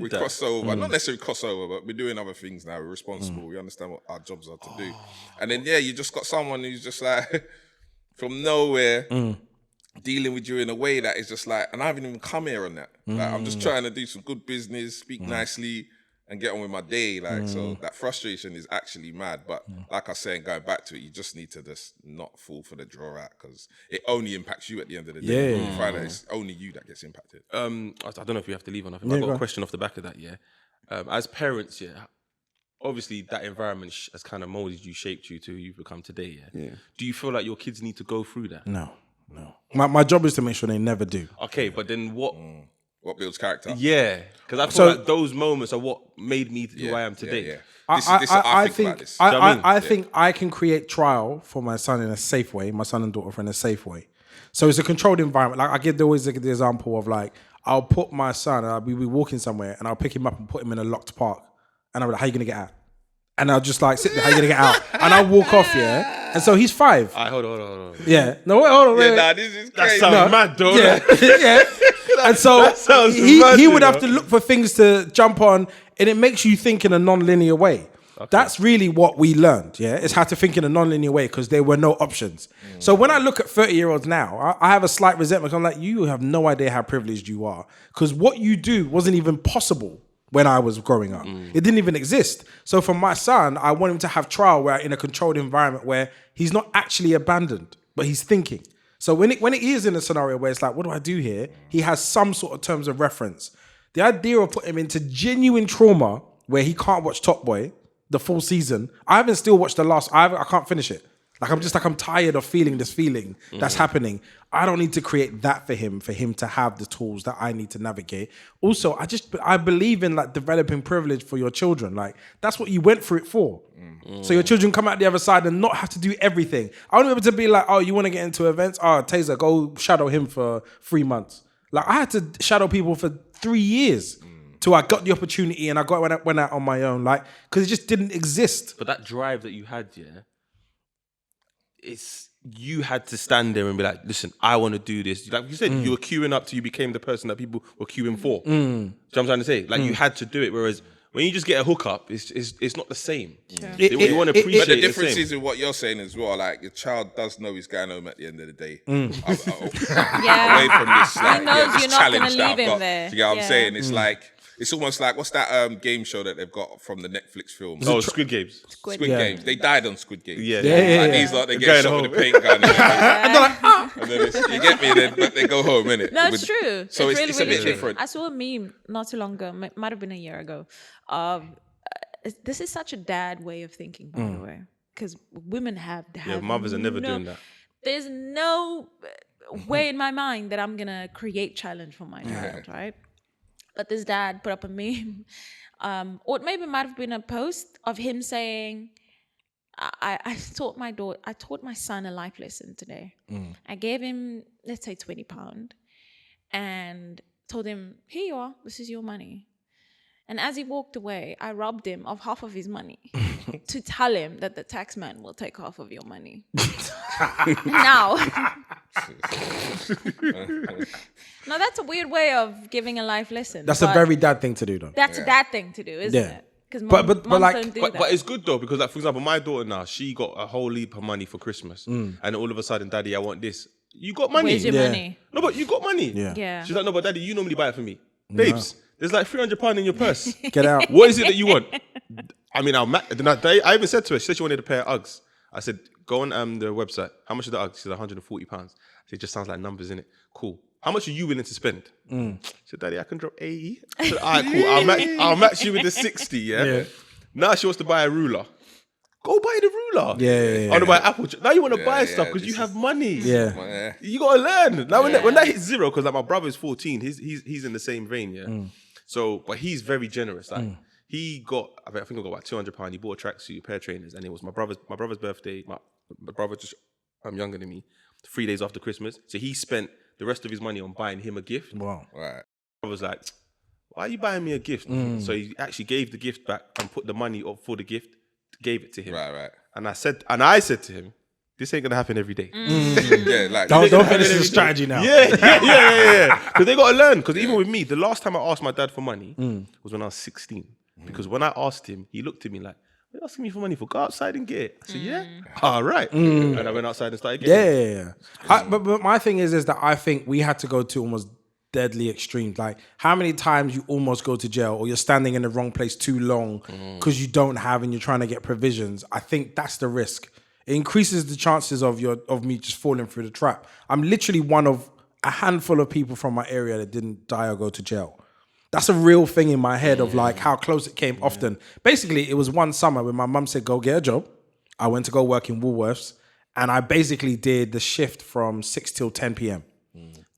we cross over, not necessarily cross over, but we're doing other things now. We're responsible. We understand what our jobs are to do. And then, you just got someone who's just like, from nowhere, dealing with you in a way that is just like, and I haven't even come here on that. Like, I'm just trying to do some good business, speak nicely, and get on with my day. Like, so that frustration is actually mad. But like I was saying, going back to it, you just need to just not fall for the draw out, because it only impacts you at the end of the day. You find that it's only you that gets impacted. I don't know if we have to leave on. I've got a question off the back of that. As parents, obviously that environment has kind of molded you, shaped you to who you've become today. Do you feel like your kids need to go through that? No. My job is to make sure they never do. Okay, but then what? What builds character? Yeah, because I feel like those moments are what made me who I am today. I think I can create trial for my son in a safe way, my son and daughter in a safe way. So it's a controlled environment. Like I always give the example of like, I'll put my son, I'll be walking somewhere and I'll pick him up and put him in a locked park. And I'll be like, how you gonna get out? And I'll just like sit there, how you gonna get out? And I'll walk off, And so he's 5. Hold on. Yeah. No, wait, hold on. Wait. Nah, this is crazy. That sounds mad, though. Yeah. And so mad, he would have to look for things to jump on, and it makes you think in a non-linear way. Okay. That's really what we learned, It's how to think in a non-linear way, because there were no options. So when I look at 30-year-olds now, I have a slight resentment. I'm like, you have no idea how privileged you are, because what you do wasn't even possible when I was growing up. It didn't even exist. So for my son, I want him to have trial where in a controlled environment where he's not actually abandoned, but he's thinking. So when it is in a scenario where it's like, what do I do here? He has some sort of terms of reference. The idea of putting him into genuine trauma where he can't watch Top Boy the full season. I haven't still watched the last. I can't finish it. I'm tired of feeling this feeling that's happening. I don't need to create that for him to have the tools that I need to navigate. Also, I believe in like developing privilege for your children. Like that's what you went through it for. So your children come out the other side and not have to do everything. I want to be able to be like, oh, you want to get into events? Oh, Tazer, go shadow him for 3 months. Like I had to shadow people for 3 years till I got the opportunity and went out on my own. Like, because it just didn't exist. But that drive that you had, you had to stand there and be like, listen, I want to do this. Like you said, you were queuing up till you became the person that people were queuing for. Do you know what I'm trying to say? Like you had to do it. Whereas when you just get a hookup, it's not the same. You want to appreciate But the it difference the is with what you're saying as well. Like your child does know he's going home at the end of the day. Yeah. Away from this, like, He knows this you're not gonna challenge that leave I've him got. there. Do you get what Yeah. I'm saying? It's like it's almost like what's that game show that they've got from the Netflix film? Oh, Squid Games. Squid Games. They died on Squid Games. Yeah. Like these lot, they get shot with a paint gun. And then you get me, but they go home, innit? No, it's true. So it's really, a bit really true. different. I saw a meme not too long ago. Might have been a year ago. This is such a dad way of thinking, by the way, because women have mothers are never doing that. There's no way in my mind that I'm gonna create challenge for my child, right? But this dad put up a meme, or maybe it might have been a post of him saying, I taught my son a life lesson today. I gave him, let's say, £20 and told him, here you are, this is your money. And as he walked away, I robbed him of half of his money to tell him that the tax man will take half of your money. Now, that's a weird way of giving a life lesson. That's a very dad thing to do, though. That's a dad thing to do, isn't it? Because But moms like- don't do that. But it's good though, because like for example, my daughter now, she got a whole heap of money for Christmas, and all of a sudden, Daddy, I want this. You got money. Where's your money? No, but you got money. Yeah. She's like, no, but Daddy, you normally buy it for me, babes. There's like £300 in your purse. Get out. What is it that you want? I mean, I even said to her, she said she wanted a pair of Uggs. I said, go on the website. How much are the Uggs? She said, £140. I said, it just sounds like numbers, innit? Cool. How much are you willing to spend? She said, Daddy, I can drop 80. I said, all right, cool. I'll match you with the 60, yeah? Now she wants to buy a ruler. Go buy the ruler. Yeah. I want to buy Apple. Now you want to buy stuff because you have money. Yeah. You gotta learn. Now when that hits zero, because like my brother's 14, he's in the same vein, yeah. So, but he's very generous. Like he got, I think I got about £200. He bought a tracksuit, a pair of trainers, and it was my brother's birthday. My brother just younger than me. 3 days after Christmas, so he spent the rest of his money on buying him a gift. Wow. Right. I was like, why are you buying me a gift? So he actually gave the gift back and put the money up for the gift, gave it to him. Right. And I said to him, this ain't gonna happen every day. Yeah, like Don't think this is a strategy now. Yeah. Because they gotta learn. Because even with me, the last time I asked my dad for money was when I was 16. Because when I asked him, he looked at me like, "What are you asking me for money for? Go outside and get it." I said, "Yeah." All right. And I went outside and started getting it. Yeah. But my thing is that I think we had to go to almost deadly extremes. Like how many times you almost go to jail or you're standing in the wrong place too long because you don't have and you're trying to get provisions. I think that's the risk. It increases the chances of me just falling through the trap. I'm literally one of a handful of people from my area that didn't die or go to jail. That's a real thing in my head of like how close it came often. Basically, it was one summer when my mum said, go get a job. I went to go work in Woolworths and I basically did the shift from 6 till 10 p.m.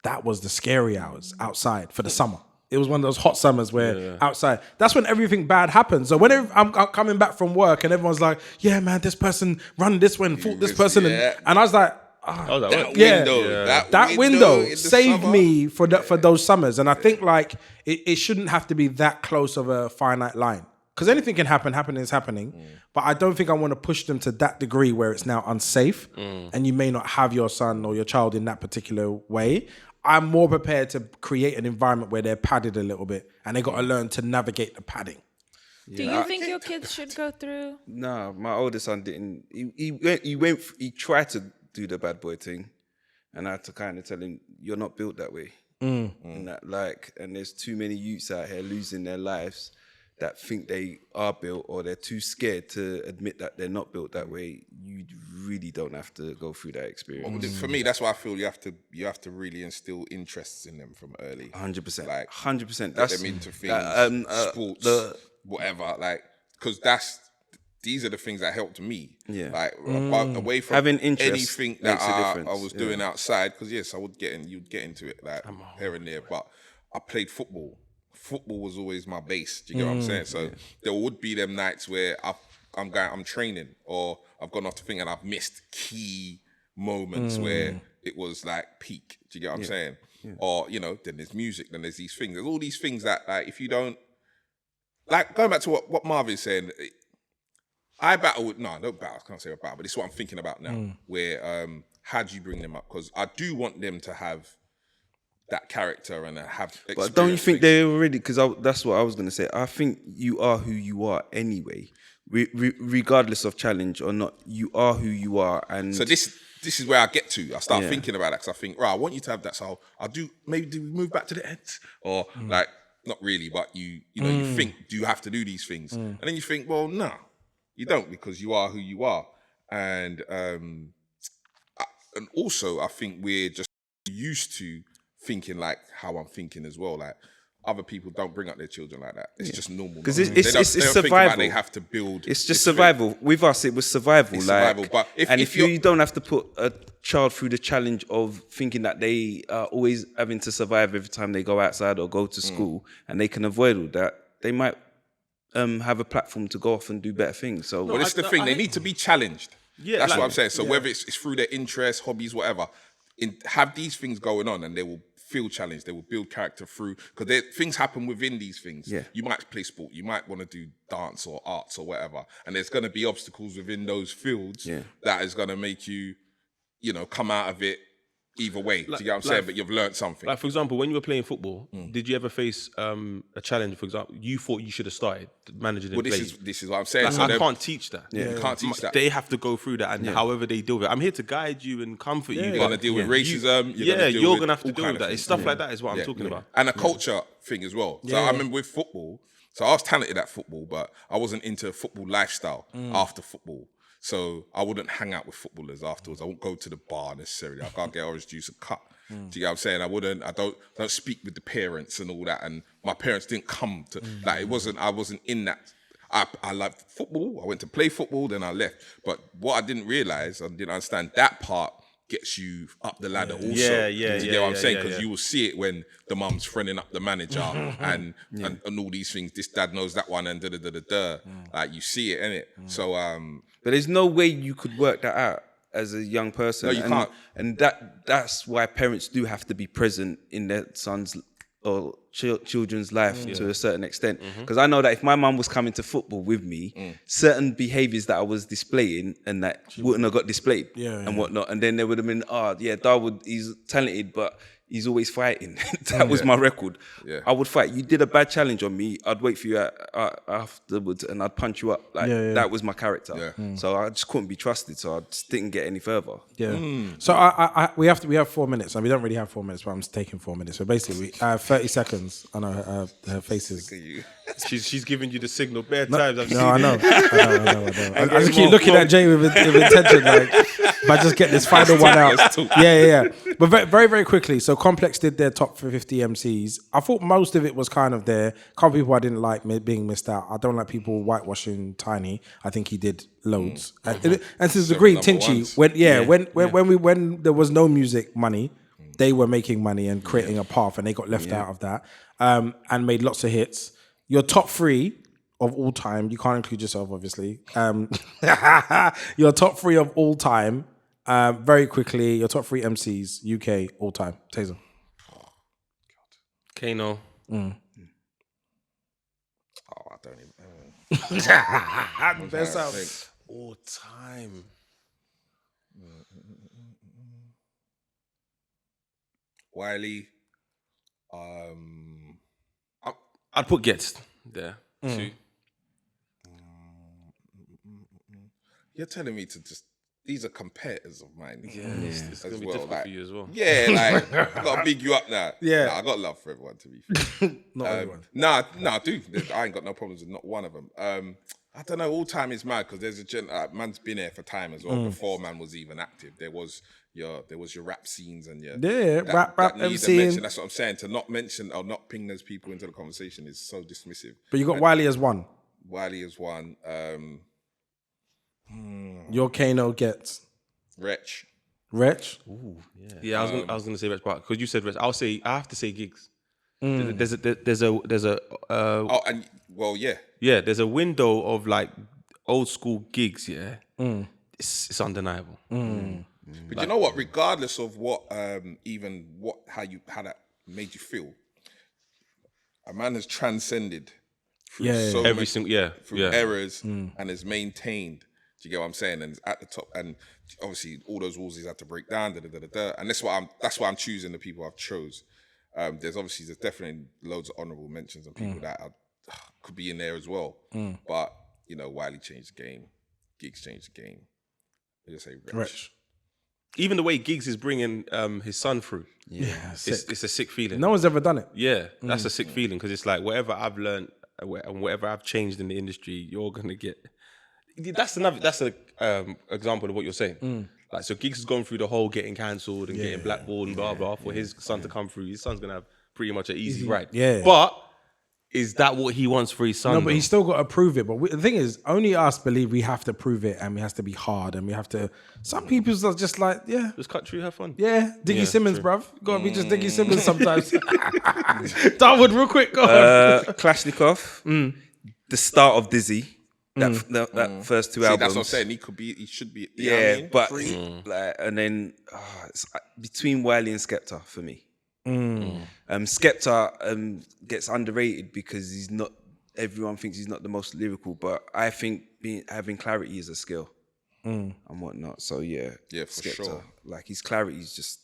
That was the scary hours outside for the summer. It was one of those hot summers where outside, that's when everything bad happens. So when I'm coming back from work and everyone's like, yeah, man, this person run this way and fought this person. And I was like, that window saved me for those summers. And I think like it shouldn't have to be that close of a finite line. Because anything can happen, happening is happening. But I don't think I want to push them to that degree where it's now unsafe and you may not have your son or your child in that particular way. I'm more prepared to create an environment where they're padded a little bit and they got to learn to navigate the padding. Do you think your kids should go through? No, my oldest son didn't. He tried to do the bad boy thing, and I had to kind of tell him, "You're not built that way." And and there's too many youths out here losing their lives that think they are built, or they're too scared to admit that they're not built that way. You really don't have to go through that experience. For me, that's why I feel you have to really instill interests in them from early. 100%. Like 100%. Get them into things, sports, whatever. Like, because these are the things that helped me. Yeah. Like away from Having interest anything that makes a difference. I was doing outside. Because yes, I would you'd get into it like here and there. But I played football. Football was always my base. Do you get what I'm saying? So there would be them nights where I'm training or I've gone off to thing and I've missed key moments where it was like peak. Do you get what I'm saying? Yeah. Or, you know, then there's music, then there's these things. There's all these things that, like, if you don't, like, going back to what Marvin's saying, I don't battle, I can't say a battle, but this is what I'm thinking about now, where, how do you bring them up? Because I do want them to have that character and have But don't you think they already, because that's what I was going to say, I think you are who you are anyway, regardless of challenge or not, you are who you are. And so this is where I get to. I start thinking about that because I think, right, I want you to have that. So I'll do we move back to the ends? Or like, not really, but you know, you think, do you have to do these things? And then you think, well, no, you don't, because you are who you are. And also I think we're just used to thinking like how I'm thinking as well. Like, other people don't bring up their children like that. It's just normal. Because it's survival. They have to build. It's just survival. Thing. With us, it was survival. It's survival. But if you don't have to put a child through the challenge of thinking that they are always having to survive every time they go outside or go to school, and they can avoid all that, they might have a platform to go off and do better things. So, but it's the thing. They need to be challenged. Yeah, that's what I'm saying. So whether it's through their interests, hobbies, whatever, have these things going on, and they will feel challenged. They will build character through, because things happen within these things. Yeah. You might play sport, you might want to do dance or arts or whatever, and there's going to be obstacles within those fields that is going to make you, you know, come out of it either way. Do you get what I'm saying? But you've learned something. Like, for example, when you were playing football, did you ever face a challenge? For example, you thought you should have started managing and playing. This is what I'm saying. Like, so I can't teach that. Yeah. You can't teach that. They have to go through that, and however they deal with it. I'm here to guide you and comfort you. You're going to deal with racism. You're going to have to deal with that. It's stuff like that is what I'm talking about. And a culture thing as well. So I remember with football, so I was talented at football, but I wasn't into football lifestyle after football. So I wouldn't hang out with footballers afterwards. I wouldn't go to the bar necessarily. I can't get orange juice and cut. Do you get what I'm saying? I don't speak with the parents and all that. And my parents didn't come to, like, I wasn't in that. I loved football. I went to play football, then I left. But what I didn't realize, I didn't understand, that part gets you up the ladder also. Do you get what I'm saying? Because you will see it when the mum's friending up the manager and all these things. This dad knows that one and da-da-da-da-da. Like, you see it, innit? So, but there's no way you could work that out as a young person. No, you can't. And that's why parents do have to be present in their son's or children's life to a certain extent. Because I know that if my mum was coming to football with me, certain behaviours that I was displaying and that wouldn't have got displayed and whatnot. And then there would have been, Darwood, he's talented, but he's always fighting. That was my record. Yeah. I would fight. You did a bad challenge on me, I'd wait for you afterwards and I'd punch you up. Like that was my character. Yeah. So I just couldn't be trusted. So I just didn't get any further. Yeah. So we have 4 minutes, and we don't really have 4 minutes, but I'm just taking 4 minutes. So basically, 30 seconds. I know her face is. She's giving you the signal bare times. I know. I just keep looking at Jay with intention, like, but just get this final one out. Yeah. But very, very quickly. So Complex did their top 50 MCs. I thought most of it was kind of there. A couple people I didn't like being missed out. I don't like people whitewashing Tiny. I think he did loads. And to a degree, Tinchy, when there was no music money, they were making money and creating a path, and they got left out of that, and made lots of hits. Your top 3 of all time, you can't include yourself, obviously. Your top 3 of all time, very quickly, your top 3 MCs, UK, all time. Tazer. Kano. Oh, I don't even... Best out. All time. Wiley. I'd put Gets there too. You're telling me to just... These are competitors of mine. It's going to be difficult for you as well. Yeah, like, I've got to big you up now. Yeah. Nah, I got love for everyone, to be fair. Not everyone. Nah, dude. I ain't got no problems with not one of them. I don't know, all time is mad, because there's man's been here for time as well, before man was even active. There was your rap scenes and your... Yeah, rap MC. That's what I'm saying. To not mention or not ping those people into the conversation is so dismissive. But you got Wiley as one. Wiley as one. Your Kano gets Wretch. Wretch. Yeah, I was gonna say Rich, but because you said Rich, I have to say gigs. Mm. There's a Oh, and well, yeah. yeah, there's a window of like old school gigs. Yeah, it's undeniable. But you know what? Regardless of what, how that made you feel, a man has transcended through Every single errors and has maintained. Do you get what I'm saying? And it's at the top, and obviously all those walls he's had to break down. And that's why I'm choosing the people I've chose. There's definitely loads of honourable mentions and people that could be in there as well. But you know, Wiley changed the game, Giggs changed the game. I just say Wretch. Even the way Giggs is bringing his son through, it's a sick feeling. No one's ever done it. Yeah, that's a sick feeling because it's like whatever I've learned and whatever I've changed in the industry, you're gonna get. That's an example of what you're saying. Like, so Giggs has gone through the whole getting cancelled and getting blackballed and blah blah for his son to come through. His son's gonna have pretty much an easy ride. Yeah. But is that what he wants for his son? No, but he's still got to prove it. But the thing is, only us believe we have to prove it, and we have to be hard, and we have to. Some people are just like, just cut through, have fun. Yeah, Diggy Simmons, bruv. Gotta be just Diggy Simmons sometimes. Darwood, real quick, go on. Kalashnikov, the start of Dizzy. That first two albums. That's what I'm saying. He should be. But and then it's between Wiley and Skepta for me. Skepta gets underrated because he's not. Everyone thinks he's not the most lyrical, but I think having clarity is a skill and whatnot. So yeah, for Skepta, sure. like his clarity is just.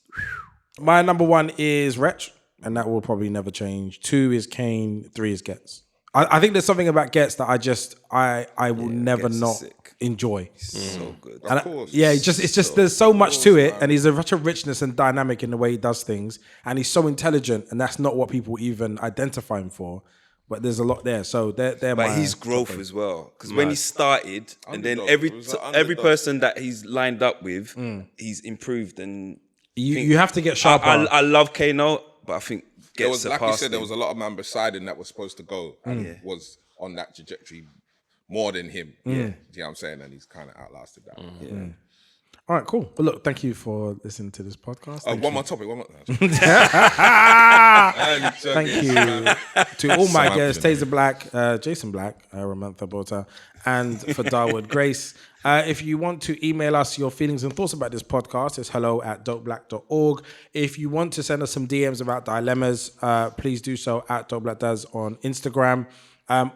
My number 1 is Wretch, and that will probably never change. 2 is Kane. 3 is Gets. I think there's something about Gets that I will never Gets is not sick. enjoy. So good. Of course. Yeah, it's just there's so much to it, and he's such a richness and dynamic in the way he does things, and he's so intelligent, and that's not what people even identify him for. But there's a lot there, so they're But his growth as well, because when he started, and then every person that he's lined up with, he's improved, and you have to get sharper. I love Kano, but I think There was, like you surpassed said, there him. was a lot of man beside him that was supposed to go and was on that trajectory more than him. Yeah. Do you know what I'm saying? And he's kind of outlasted that. All right, cool. Well, look, thank you for listening to this podcast. One more topic. Thank you to all my guests, Tazer Black, Jason Black, Ramantha Bota, and for Darwood Grace. If you want to email us your feelings and thoughts about this podcast, it's hello@dopeblack.org. If you want to send us some DMs about dilemmas, please do so at dopeblackdoes on Instagram.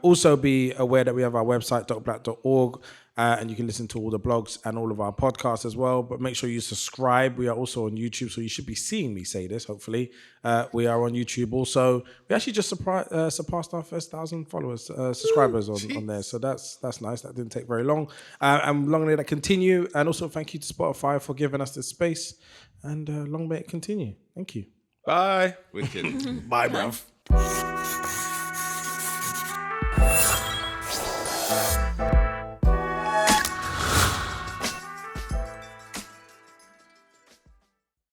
Also be aware that we have our website, dopeblack.org, and you can listen to all the blogs and all of our podcasts as well. But make sure you subscribe. We are also on YouTube, so you should be seeing me say this, hopefully. We are on YouTube also. We actually just surpassed our first 1,000 followers, subscribers on there. So that's nice. That didn't take very long. And long may that continue. And also thank you to Spotify for giving us this space. And long may it continue. Thank you. Bye. Wicked. Bye, bruv.